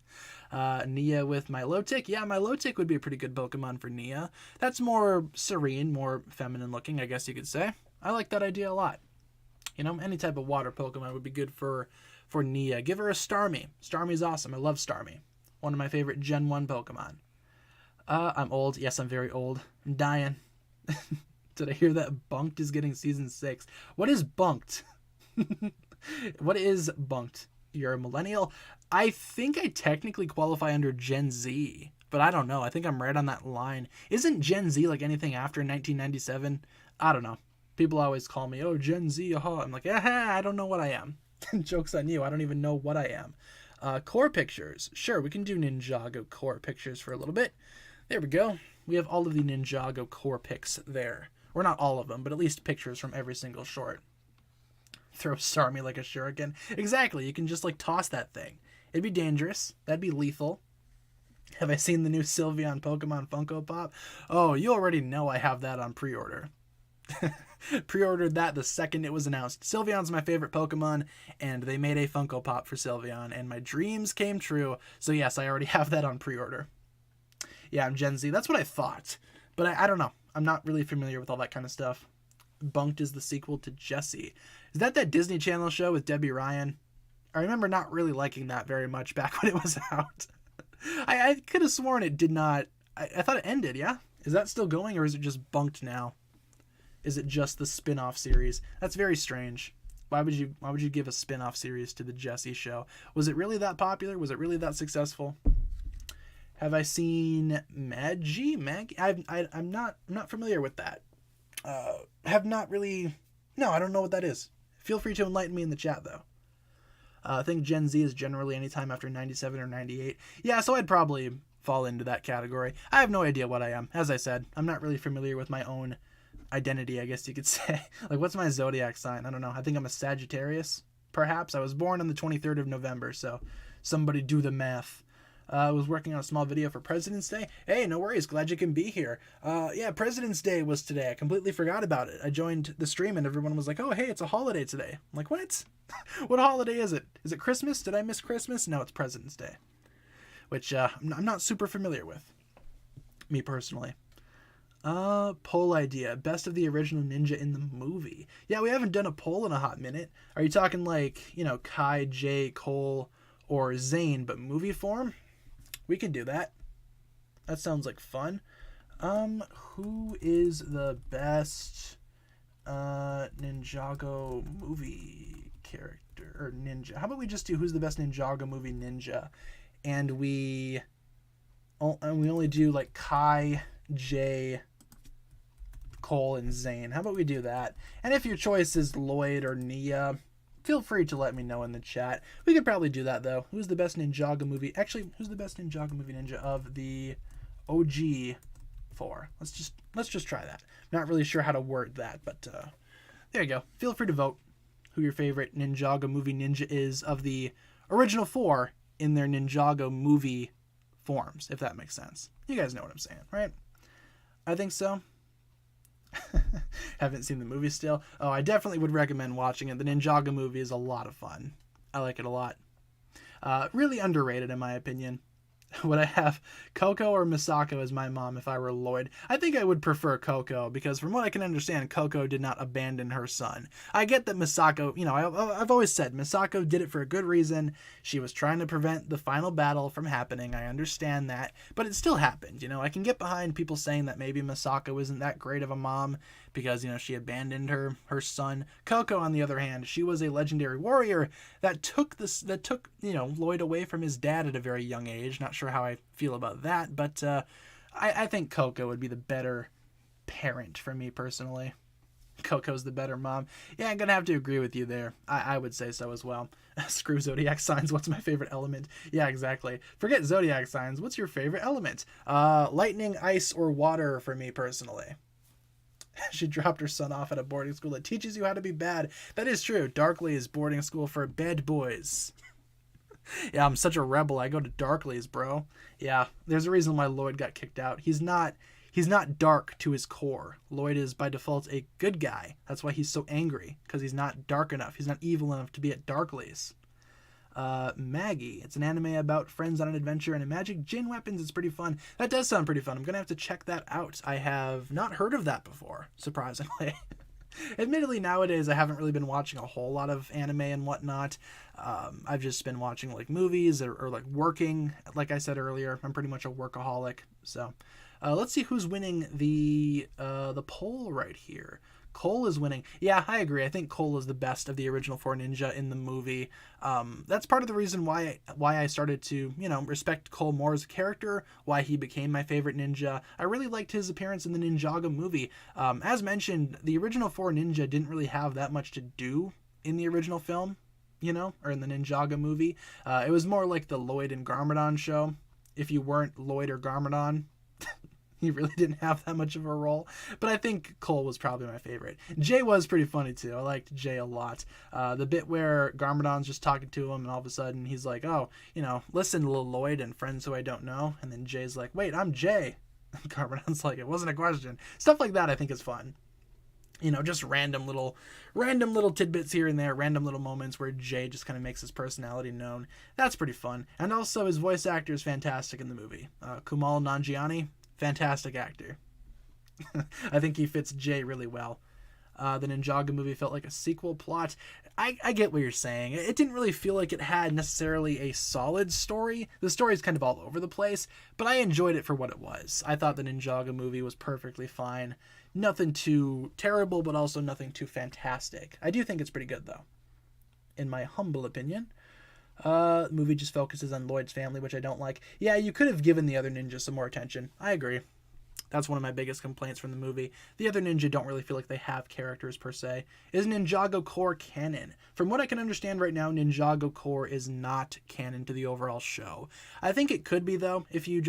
Nia with Milotic. Yeah, Milotic would be a pretty good Pokemon for Nia. That's more serene, more feminine looking, I guess you could say. I like that idea a lot. You know, any type of water Pokemon would be good for Nia. Give her a Starmie. Starmie's awesome. I love Starmie. One of my favorite Gen 1 Pokemon. I'm old. Yes, I'm very old. I'm dying. Did I hear that Bunked is getting Season 6? What is Bunked? What is Bunked? You're a millennial? I think I technically qualify under Gen Z, but I don't know. I think I'm right on that line. Isn't Gen Z like anything after 1997? I don't know. People always call me, oh, Gen Z, aha. I'm like, I don't know what I am. Joke's on you. I don't even know what I am. Core pictures. Sure, we can do Ninjago core pictures for a little bit. There we go. We have all of the Ninjago core pics there. Or not all of them, but at least pictures from every single short. Throw Starmie like a shuriken. Exactly, you can just like toss that thing. It'd be dangerous. That'd be lethal. Have I seen the new Sylveon Pokemon Funko Pop? Oh, you already know I have that on pre-order. Pre-ordered that the second it was announced. Sylveon's my favorite Pokemon, and they made a Funko Pop for Sylveon, and my dreams came true. So yes, I already have that on pre-order. Yeah, I'm Gen Z. That's what I thought. But I don't know. I'm not really familiar with all that kind of stuff. Bunked is the sequel to Jessie. Is that Disney Channel show with Debbie Ryan? I remember not really liking that very much back when it was out. I could have sworn it did not. I thought it ended, yeah? Is that still going, or is it just Bunked now? Is it just the spin-off series? That's very strange. Why would you give a spin-off series to the Jessie show? Was it really that popular? Was it really that successful? Have I seen Maggie? I'm not familiar with that. Have not really. No, I don't know what that is. Feel free to enlighten me in the chat though. I think Gen Z is generally anytime after 97 or 98. Yeah, so I'd probably fall into that category. I have no idea what I am. As I said, I'm not really familiar with my own identity, I guess you could say. Like, what's my zodiac sign? I don't know. I think I'm a Sagittarius, perhaps. I was born on the 23rd of November, so somebody do the math. I was working on a small video for President's Day. Hey, no worries. Glad you can be here. Yeah, President's Day was today. I completely forgot about it. I joined the stream and everyone was like, oh, hey, it's a holiday today. I'm like, what? What holiday is it? Is it Christmas? Did I miss Christmas? No, it's President's Day. Which I'm not super familiar with. Me personally. Poll idea. Best of the original ninja in the movie. Yeah, we haven't done a poll in a hot minute. Are you talking like, Kai, Jay, Cole, or Zane, but movie form? We can do that. That sounds like fun. Who is the best Ninjago movie character or ninja? How about we just do who's the best Ninjago movie ninja, and we only do like Kai, Jay, Cole, and Zane. How about we do that? And if your choice is Lloyd or Nia, feel free to let me know in the chat. We could probably do that though. Who's the best Ninjago movie? Actually, who's the best Ninjago movie ninja of the OG 4? Let's just try that. Not really sure how to word that, but there you go. Feel free to vote who your favorite Ninjago movie ninja is of the original 4 in their Ninjago movie forms, if that makes sense. You guys know what I'm saying, right? I think so. Haven't seen the movie still. Oh, I definitely would recommend watching it. The Ninjago movie is a lot of fun. I like it a lot. Really underrated in my opinion. Would I have Coco or Misako as my mom if I were Lloyd? I think I would prefer Coco, because from what I can understand, Coco did not abandon her son. I get that Misako, I've always said Misako did it for a good reason. She was trying to prevent the final battle from happening. I understand that, but it still happened. I can get behind people saying that maybe Misako isn't that great of a mom because, she abandoned her son. Coco, on the other hand, she was a legendary warrior that took Lloyd away from his dad at a very young age. Not sure how I feel about that, but I think Coco would be the better parent for me personally. Coco's the better mom. Yeah, I'm gonna have to agree with you there. I would say so as well. Screw zodiac signs. What's my favorite element? Yeah, exactly. Forget zodiac signs. What's your favorite element? Lightning, ice, or water for me personally. She dropped her son off at a boarding school that teaches you how to be bad. That is true. Darkly's boarding school for bad boys. Yeah, I'm such a rebel. I go to Darkly's, bro. Yeah, there's a reason why Lloyd got kicked out. He's not dark to his core. Lloyd is by default a good guy. That's why he's so angry, because he's not dark enough. He's not evil enough to be at Darkly's. Maggie. It's an anime about friends on an adventure and a magic gin weapons. It's pretty fun. That does sound pretty fun. I'm gonna have to check that out. I have not heard of that before, surprisingly. Admittedly, nowadays I haven't really been watching a whole lot of anime and whatnot. I've just been watching like movies or like working. Like I said earlier, I'm pretty much a workaholic. So let's see who's winning the poll right here. Cole is winning. Yeah, I agree. I think Cole is the best of the original four ninja in the movie. That's part of the reason why I started to, respect Cole more as a character, why he became my favorite ninja. I really liked his appearance in the Ninjago movie. As mentioned, the original four ninja didn't really have that much to do in the original film, or in the Ninjago movie. It was more like the Lloyd and Garmadon show. If you weren't Lloyd or Garmadon, he really didn't have that much of a role, but I think Cole was probably my favorite. Jay was pretty funny too. I liked Jay a lot. The bit where Garmadon's just talking to him and all of a sudden he's like, oh, listen, little Lloyd and friends who I don't know. And then Jay's like, wait, I'm Jay. And Garmadon's like, it wasn't a question. Stuff like that I think is fun. Just random little tidbits here and there, random little moments where Jay just kind of makes his personality known. That's pretty fun. And also his voice actor is fantastic in the movie. Kumail Nanjiani, fantastic actor. I think he fits Jay really well. The Ninjago movie felt like a sequel plot. I get what you're saying. It didn't really feel like it had necessarily a solid story. The story's kind of all over the place, but I enjoyed it for what it was. I thought the Ninjago movie was perfectly fine. Nothing too terrible, but also nothing too fantastic. I do think it's pretty good, though, in my humble opinion. The movie just focuses on Lloyd's family, which I don't like. Yeah, you could have given the other ninjas some more attention. I agree. That's one of my biggest complaints from the movie. The other ninja don't really feel like they have characters per se. Is Ninjago Corps canon? From what I can understand right now, Ninjago Corps is not canon to the overall show. I think it could be, though, if you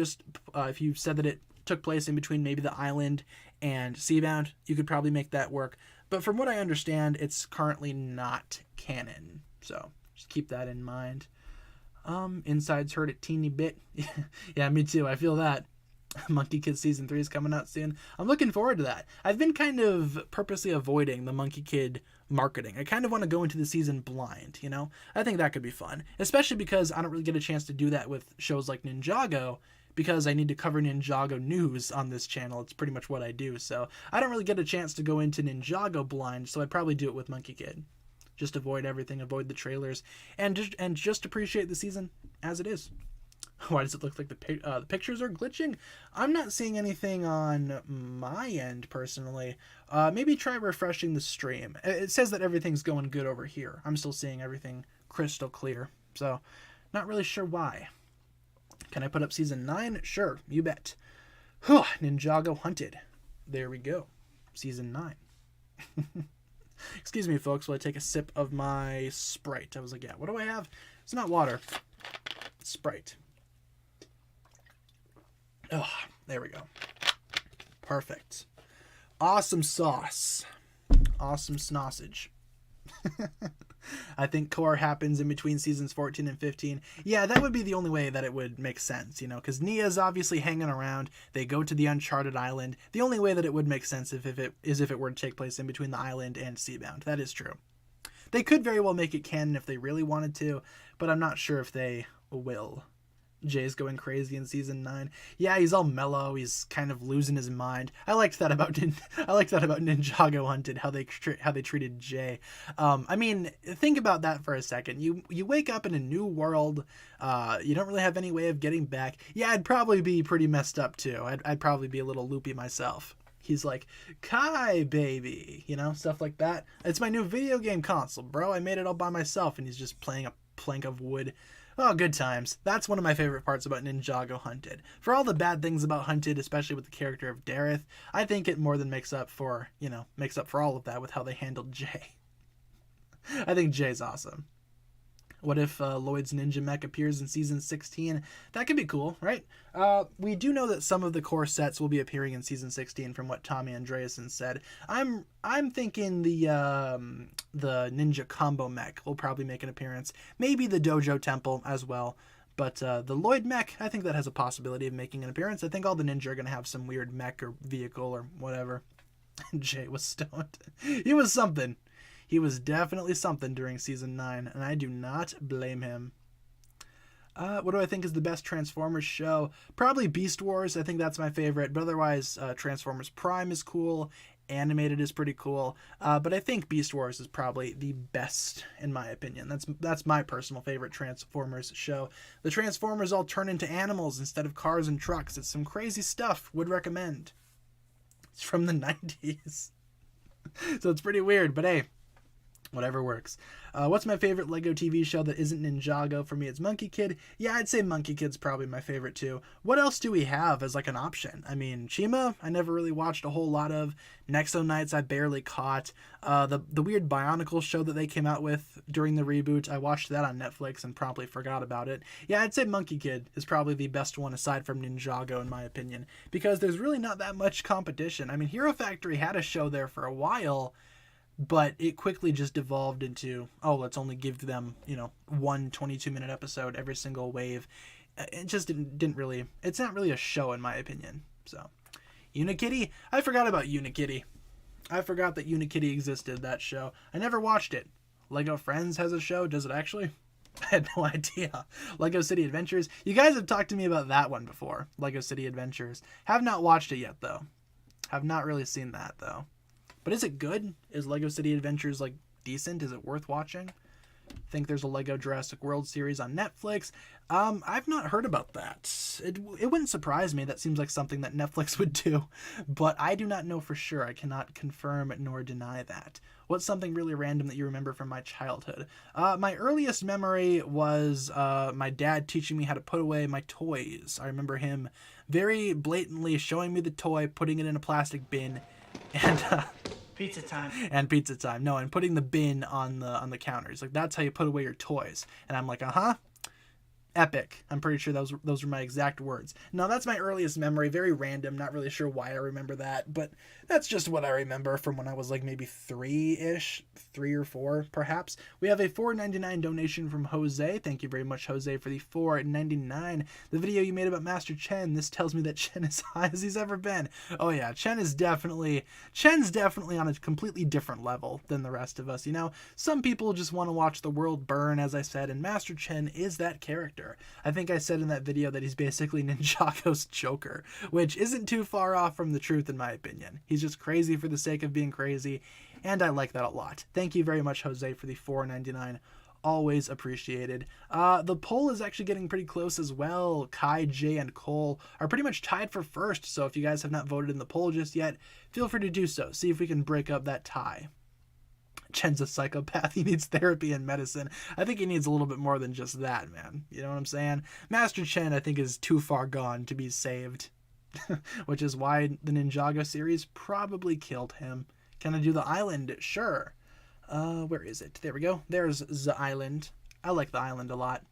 said that it took place in between maybe the island and Seabound, you could probably make that work. But from what I understand, it's currently not canon. So just keep that in mind. Insides hurt a teeny bit. Yeah, me too. I feel that. Monkey Kid Season 3 is coming out soon. I'm looking forward to that. I've been kind of purposely avoiding the Monkey Kid marketing. I kind of want to go into the season blind, I think that could be fun. Especially because I don't really get a chance to do that with shows like Ninjago, because I need to cover Ninjago news on this channel. It's pretty much what I do. So I don't really get a chance to go into Ninjago blind, so I'd probably do it with Monkey Kid. Just avoid everything, avoid the trailers, and just appreciate the season as it is. Why does it look like the pictures are glitching? I'm not seeing anything on my end, personally. Maybe try refreshing the stream. It says that everything's going good over here. I'm still seeing everything crystal clear. So, not really sure why. Can I put up Season 9? Sure, you bet. Whew, Ninjago Hunted. There we go. Season 9. Excuse me, folks, while I take a sip of my Sprite. I was like, yeah, what do I have? It's not water. It's Sprite. Oh, there we go. Perfect. Awesome sauce. Awesome sausage. I think core happens in between seasons 14 and 15. Yeah, that would be the only way that it would make sense, because Nia's obviously hanging around. They go to the Uncharted Island. The only way that it would make sense if it were to take place in between the island and Seabound. That is true. They could very well make it canon if they really wanted to, but I'm not sure if they will. Jay's going crazy in season 9. Yeah, he's all mellow. He's kind of losing his mind. I liked that about Ninjago Hunted, how they treated Jay. I mean, think about that for a second. You wake up in a new world. You don't really have any way of getting back. Yeah, I'd probably be pretty messed up too. I'd probably be a little loopy myself. He's like, Kai, baby, stuff like that. It's my new video game console, bro. I made it all by myself, and he's just playing a plank of wood. Oh, good times. That's one of my favorite parts about Ninjago Hunted. For all the bad things about Hunted, especially with the character of Dareth, I think it more than makes up for all of that with how they handled Jay. I think Jay's awesome. What if Lloyd's Ninja Mech appears in season 16? That could be cool, right? We do know that some of the core sets will be appearing in season 16 from what Tommy Andreasen said. I'm thinking the Ninja Combo Mech will probably make an appearance. Maybe the Dojo Temple as well. But the Lloyd Mech, I think that has a possibility of making an appearance. I think all the ninja are going to have some weird mech or vehicle or whatever. Jay was stoned. He was something. He was definitely something during season 9, and I do not blame him. What do I think is the best Transformers show? Probably Beast Wars. I think that's my favorite. But otherwise, Transformers Prime is cool. Animated is pretty cool. But I think Beast Wars is probably the best, in my opinion. That's my personal favorite Transformers show. The Transformers all turn into animals instead of cars and trucks. It's some crazy stuff. Would recommend. It's from the 90s. So it's pretty weird, but hey. Whatever works. What's my favorite Lego TV show that isn't Ninjago? For me, it's Monkey Kid. Yeah, I'd say Monkey Kid's probably my favorite too. What else do we have as like an option? I mean, Chima, I never really watched a whole lot of. Nexo Knights, I barely caught. The weird Bionicle show that they came out with during the reboot, I watched that on Netflix and promptly forgot about it. Yeah, I'd say Monkey Kid is probably the best one aside from Ninjago in my opinion, because there's really not that much competition. I mean, Hero Factory had a show there for a while, but it quickly just devolved into, let's only give them, one 22-minute episode every single wave. It just didn't really, it's not really a show in my opinion. So, Unikitty, I forgot about Unikitty. I forgot that Unikitty existed, that show. I never watched it. Lego Friends has a show, does it actually? I had no idea. Lego City Adventures, you guys have talked to me about that one before. Lego City Adventures. Have not watched it yet though. Have not really seen that though. But is it good? Is Lego City Adventures, decent? Is it worth watching? I think there's a Lego Jurassic World series on Netflix. I've not heard about that. It wouldn't surprise me. That seems like something that Netflix would do. But I do not know for sure. I cannot confirm nor deny that. What's something really random that you remember from my childhood? My earliest memory was my dad teaching me how to put away my toys. I remember him very blatantly showing me the toy, putting it in a plastic bin, and pizza time. And pizza time. No, and putting the bin on the counters. That's how you put away your toys. And I'm like, epic. I'm pretty sure those were my exact words. Now, that's my earliest memory. Very random. Not really sure why I remember that, but that's just what I remember from when I was maybe 3-ish, 3 or 4 perhaps. We have a $4.99 donation from Jose. Thank you very much, Jose, for the $4.99. The video you made about Master Chen. This tells me that Chen is high as he's ever been. Oh yeah, Chen's definitely on a completely different level than the rest of us. Some people just want to watch the world burn, as I said, and Master Chen is that character. I think I said in that video that he's basically Ninjago's Joker, which isn't too far off from the truth in my opinion. He's just crazy for the sake of being crazy, and I like that a lot. Thank you very much, Jose, for the $4.99. Always appreciated. The poll is actually getting pretty close as well. Kai, Jay, and Cole are pretty much tied for first, so if you guys have not voted in the poll just yet, feel free to do so. See if we can break up that tie. Chen's a psychopath. He needs therapy and medicine. I think he needs a little bit more than just that, man. You know what I'm saying? Master Chen, I think, is too far gone to be saved. Which is why the Ninjago series probably killed him. Can I do the island? Sure. Where is it? There we go. There's the island. I like the island a lot.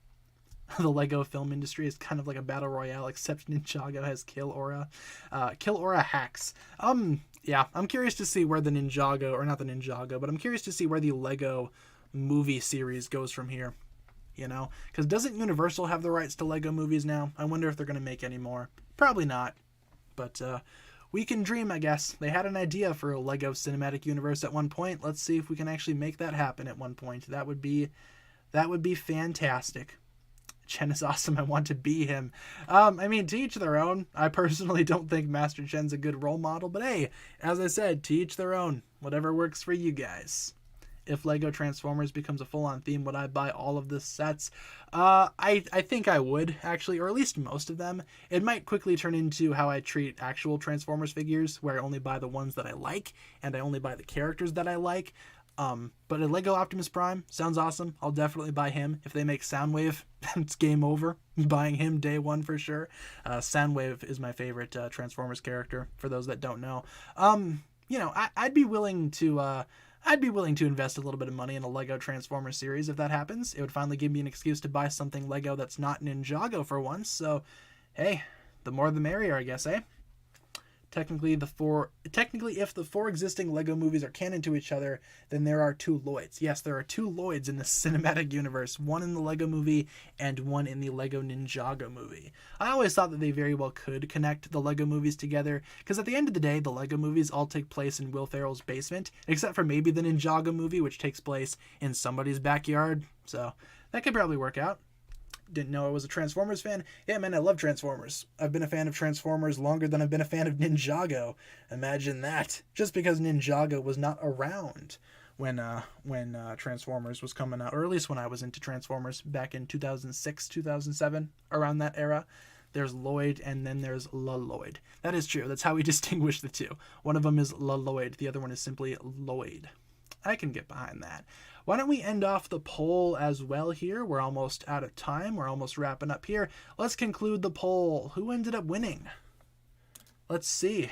The Lego film industry is kind of like a battle royale, except Ninjago has kill aura. Kill aura hacks. Yeah, I'm curious to see where the Ninjago, or not the Ninjago, but I'm curious to see where the Lego movie series goes from here. You know, because doesn't Universal have the rights to Lego movies now? I wonder if they're going to make any more. Probably not. But we can dream, I guess. They had an idea for a Lego cinematic universe at one point. Let's see if we can actually make that happen at one point. That would be fantastic. Chen is awesome. I want to be him. I mean, to each their own. I personally don't think Master Chen's a good role model, but hey, as I said, to each their own. Whatever works for you guys. If Lego Transformers becomes a full-on theme, would I buy all of the sets? I think I would, actually, or at least most of them. It might quickly turn into how I treat actual Transformers figures, where I only buy the ones that I like, and I only buy the characters that I like. But a Lego Optimus Prime sounds awesome. I'll definitely buy him. If they make Soundwave, it's game over. Buying him day one for sure. Soundwave is my favorite Transformers character, for those that don't know. You know, I'd be willing to invest a little bit of money in a Lego Transformers series if that happens. It would finally give me an excuse to buy something Lego that's not Ninjago for once. So, hey, the more the merrier, I guess, eh? Technically, if the 4 existing Lego movies are canon to each other, then there are 2 Lloyds. Yes, there are 2 Lloyds in the cinematic universe, one in the Lego movie and one in the Lego Ninjago movie. I always thought that they very well could connect the Lego movies together, because at the end of the day, the Lego movies all take place in Will Ferrell's basement, except for maybe the Ninjago movie, which takes place in somebody's backyard. So that could probably work out. Didn't know I was a Transformers fan. Yeah, man, I love Transformers. I've been a fan of Transformers longer than I've been a fan of Ninjago. Imagine that. Just because Ninjago was not around when Transformers was coming out, or at least when I was into Transformers back in 2006, 2007, around that era. There's Lloyd, and then there's Lloyd. That is true. That's how we distinguish the two. One of them is Lloyd. The other one is simply Lloyd. I can get behind that. Why don't we end off the poll as well here? We're almost out of time. We're almost wrapping up here. Let's conclude the poll. Who ended up winning? Let's see.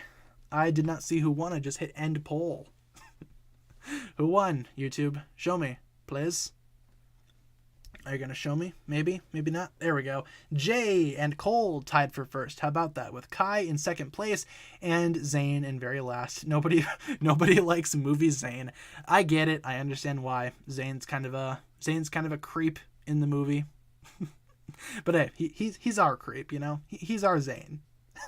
I did not see who won. I just hit end poll. Who won, YouTube? Show me, please. Are you going to show me? Maybe, maybe not. There we go. Jay and Cole tied for first. How about that? With Kai in second place and Zane in very last. Nobody likes movie Zane. I get it. I understand why. Zane's kind of a creep in the movie. But hey, he's our creep, you know? He's our Zane.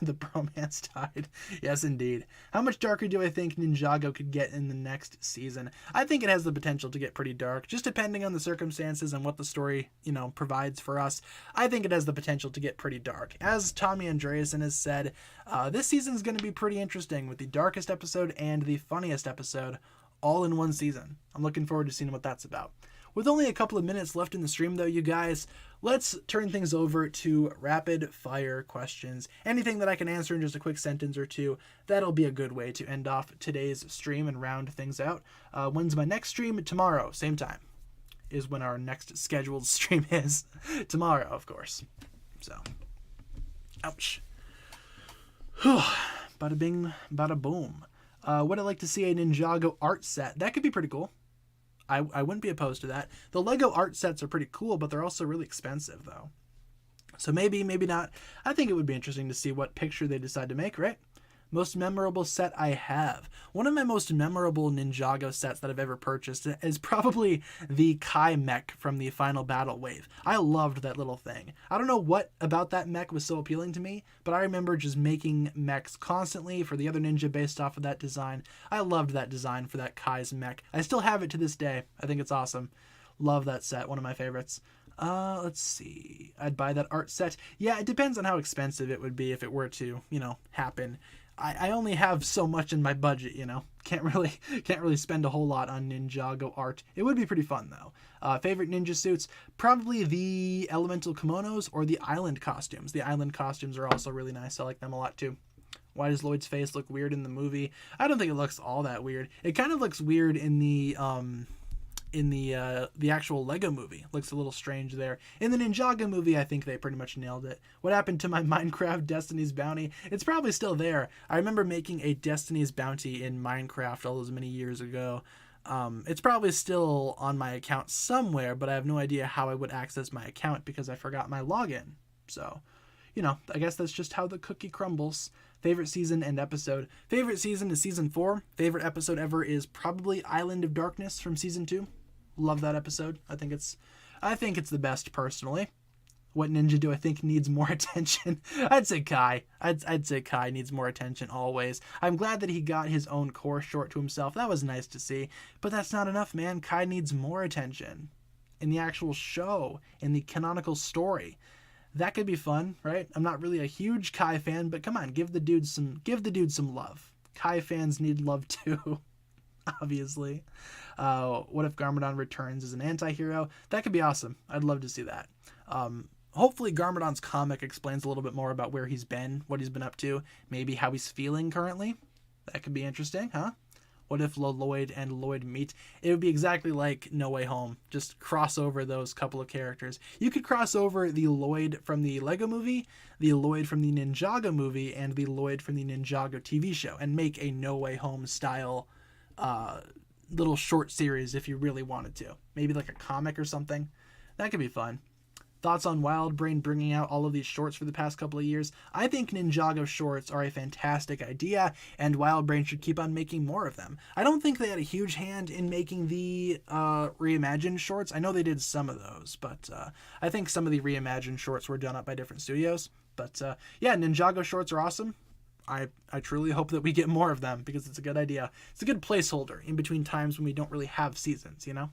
The bromance died. Yes, indeed. How much darker do I think Ninjago could get in the next season? I think it has the potential to get pretty dark, just depending on the circumstances and what the story, provides for us. I think it has the potential to get pretty dark. As Tommy Andreasen has said, this season is going to be pretty interesting with the darkest episode and the funniest episode all in one season. I'm looking forward to seeing what that's about. With only a couple of minutes left in the stream, though, you guys, let's turn things over to rapid fire questions. Anything that I can answer in just a quick sentence or two, that'll be a good way to end off today's stream and round things out. When's my next stream? Tomorrow, same time, is when our next scheduled stream is. Tomorrow, of course. So, ouch. Bada bing, bada boom. Would I like to see a Ninjago art set? That could be pretty cool. I wouldn't be opposed to that. The Lego art sets are pretty cool, but they're also really expensive, though. So maybe, maybe not. I think it would be interesting to see what picture they decide to make, right? Most memorable set I have. One of my most memorable Ninjago sets that I've ever purchased is probably the Kai mech from the Final Battle Wave. I loved that little thing. I don't know what about that mech was so appealing to me, but I remember just making mechs constantly for the other ninja based off of that design. I loved that design for that Kai's mech. I still have it to this day. I think it's awesome. Love that set. One of my favorites. Let's see. I'd buy that art set. Yeah, it depends on how expensive it would be if it were to, happen. I only have so much in my budget, Can't really spend a whole lot on Ninjago art. It would be pretty fun, though. Favorite ninja suits? Probably the elemental kimonos or the island costumes. The island costumes are also really nice. I like them a lot, too. Why does Lloyd's face look weird in the movie? I don't think it looks all that weird. It kind of looks weird in the actual Lego movie. Looks a little strange there. In the Ninjago movie, I think they pretty much nailed it. What happened to my Minecraft Destiny's Bounty? It's probably still there. I remember making a Destiny's Bounty in Minecraft all those many years ago. It's probably still on my account somewhere, but I have no idea how I would access my account because I forgot my login. So, I guess that's just how the cookie crumbles. Favorite season and episode. Favorite season is season 4. Favorite episode ever is probably Island of Darkness from season 2. Love that episode. I think it's the best personally. What ninja do I think needs more attention? I'd say Kai. I'd say Kai needs more attention always. I'm glad that he got his own core short to himself. That was nice to see. But that's not enough, man. Kai needs more attention in the actual show, in the canonical story. That could be fun, right? I'm not really a huge Kai fan, but come on, give the dude some love. Kai fans need love too, obviously. What if Garmadon returns as an anti-hero? That could be awesome. I'd love to see that. Hopefully Garmadon's comic explains a little bit more about where he's been, what he's been up to, maybe how he's feeling currently. That could be interesting, huh? What if Lloyd and Lloyd meet? It would be exactly like No Way Home. Just cross over those couple of characters. You could cross over the Lloyd from the Lego movie, the Lloyd from the Ninjago movie, and the Lloyd from the Ninjago TV show, and make a No Way Home style little short series if you really wanted to. Maybe like a comic or something. That could be fun. Thoughts on Wildbrain bringing out all of these shorts for the past couple of years? I think Ninjago shorts are a fantastic idea, and Wildbrain should keep on making more of them. I don't think they had a huge hand in making the reimagined shorts. I know they did some of those, but I think some of the reimagined shorts were done up by different studios. But yeah, Ninjago shorts are awesome. I truly hope that we get more of them because it's a good idea. It's a good placeholder in between times when we don't really have seasons, you know?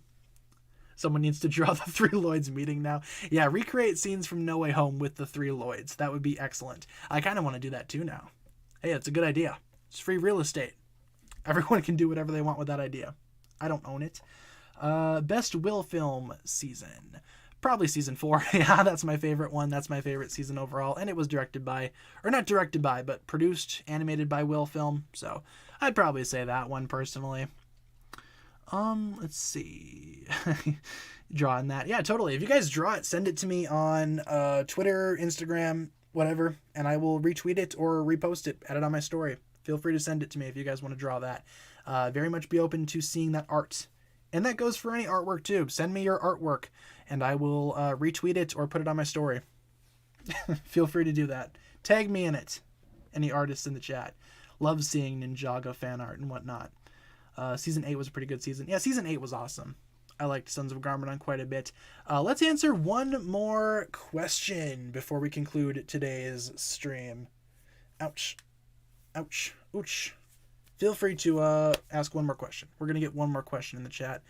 Someone needs to draw the three Lloyds meeting now. Yeah, recreate scenes from No Way Home with the three Lloyds. That would be excellent. I kind of want to do that too now. Hey, it's a good idea. It's free real estate. Everyone can do whatever they want with that idea. I don't own it. Best Will film season. Probably season 4. Yeah, that's my favorite one. That's my favorite season overall. And it was directed by, or not directed by, but produced, animated by Will Film. So I'd probably say that one personally. Let's see. Drawing that. Yeah, totally. If you guys draw it, send it to me on Twitter, Instagram, whatever, and I will retweet it or repost it, add it on my story. Feel free to send it to me if you guys want to draw that. Very much be open to seeing that art. And that goes for any artwork too. Send me your artwork and I will retweet it or put it on my story. Feel free to do that. Tag me in it. Any artists in the chat. Love seeing Ninjago fan art and whatnot. Season 8 was a pretty good season. Yeah, Season 8 was awesome. I liked Sons of Garmadon quite a bit. Let's answer one more question before we conclude today's stream. Ouch. Ouch. Ouch. Feel free to ask one more question. We're going to get one more question in the chat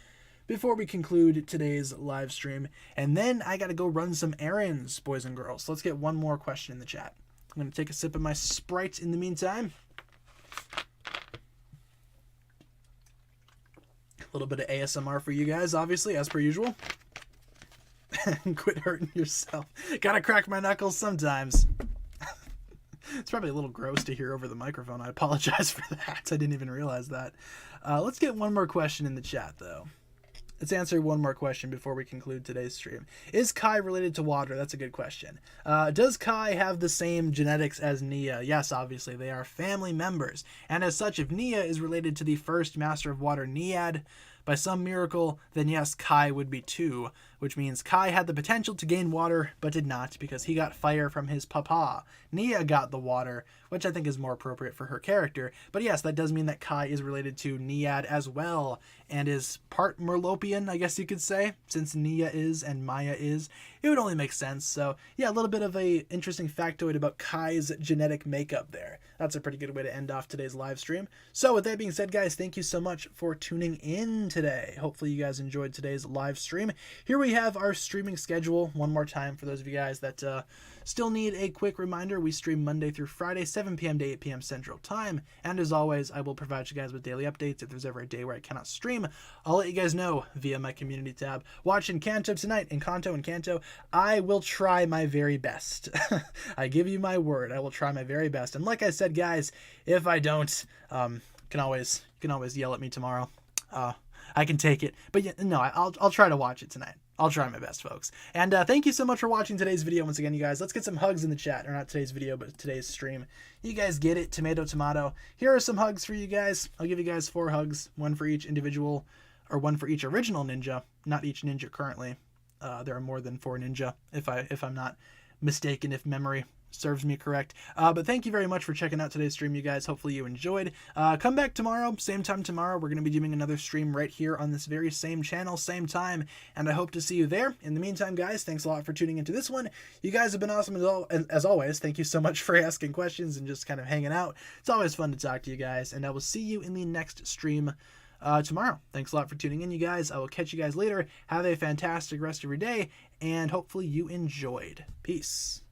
before we conclude today's live stream. And then I got to go run some errands, boys and girls. So let's get one more question in the chat. I'm going to take a sip of my Sprite in the meantime. A little bit of ASMR for you guys, obviously, as per usual. Quit hurting yourself. Gotta crack my knuckles sometimes. It's probably a little gross to hear over the microphone. I apologize for that. I didn't even realize that. Let's get one more question in the chat, though. Let's answer one more question before we conclude today's stream. Is Kai related to water? That's a good question. Does Kai have the same genetics as Nia? Yes, obviously. They are family members. And as such, if Nia is related to the first Master of Water, Niad, by some miracle, then yes, Kai would be too, which means Kai had the potential to gain water, but did not because he got fire from his papa. Nia got the water, which I think is more appropriate for her character. But yes, that does mean that Kai is related to Niad as well, and is part Merlopian, I guess you could say, since Nia is and Maya is. It would only make sense. So yeah, a little bit of a interesting factoid about Kai's genetic makeup there. That's a pretty good way to end off today's live stream. So with that being said, guys, thank you so much for tuning in today. Hopefully you guys enjoyed today's live stream. Here we have our streaming schedule one more time for those of you guys that still need a quick reminder. We stream Monday through Friday, 7 p.m. to 8 p.m. Central Time. And as always, I will provide you guys with daily updates. If there's ever a day where I cannot stream, I'll let you guys know via my community tab. Watch Encanto tonight, Encanto and Encanto. I will try my very best. I give you my word. I will try my very best. And like I said, guys, if I don't, you can always yell at me tomorrow. I can take it. But yeah, no, I'll try to watch it tonight. I'll try my best, folks. And thank you so much for watching today's video once again, you guys. Let's get some hugs in the chat. Or not today's video, but today's stream. You guys get it. Tomato, tomato. Here are some hugs for you guys. I'll give you guys 4 hugs. One for each individual, or one for each original ninja. Not each ninja currently. There are more than 4 ninja, if I'm not mistaken, if memory serves me correct. But thank you very much for checking out today's stream, you guys. Hopefully you enjoyed. Come back tomorrow, same time tomorrow. We're going to be doing another stream right here on this very same channel, same time, and I hope to see you there. In the meantime, guys, thanks a lot for tuning into this one. You guys have been awesome as always. Thank you so much for asking questions and just kind of hanging out. It's always fun to talk to you guys, and I will see you in the next stream tomorrow. Thanks a lot for tuning in, you guys. I will catch you guys later. Have a fantastic rest of your day, and hopefully you enjoyed. Peace.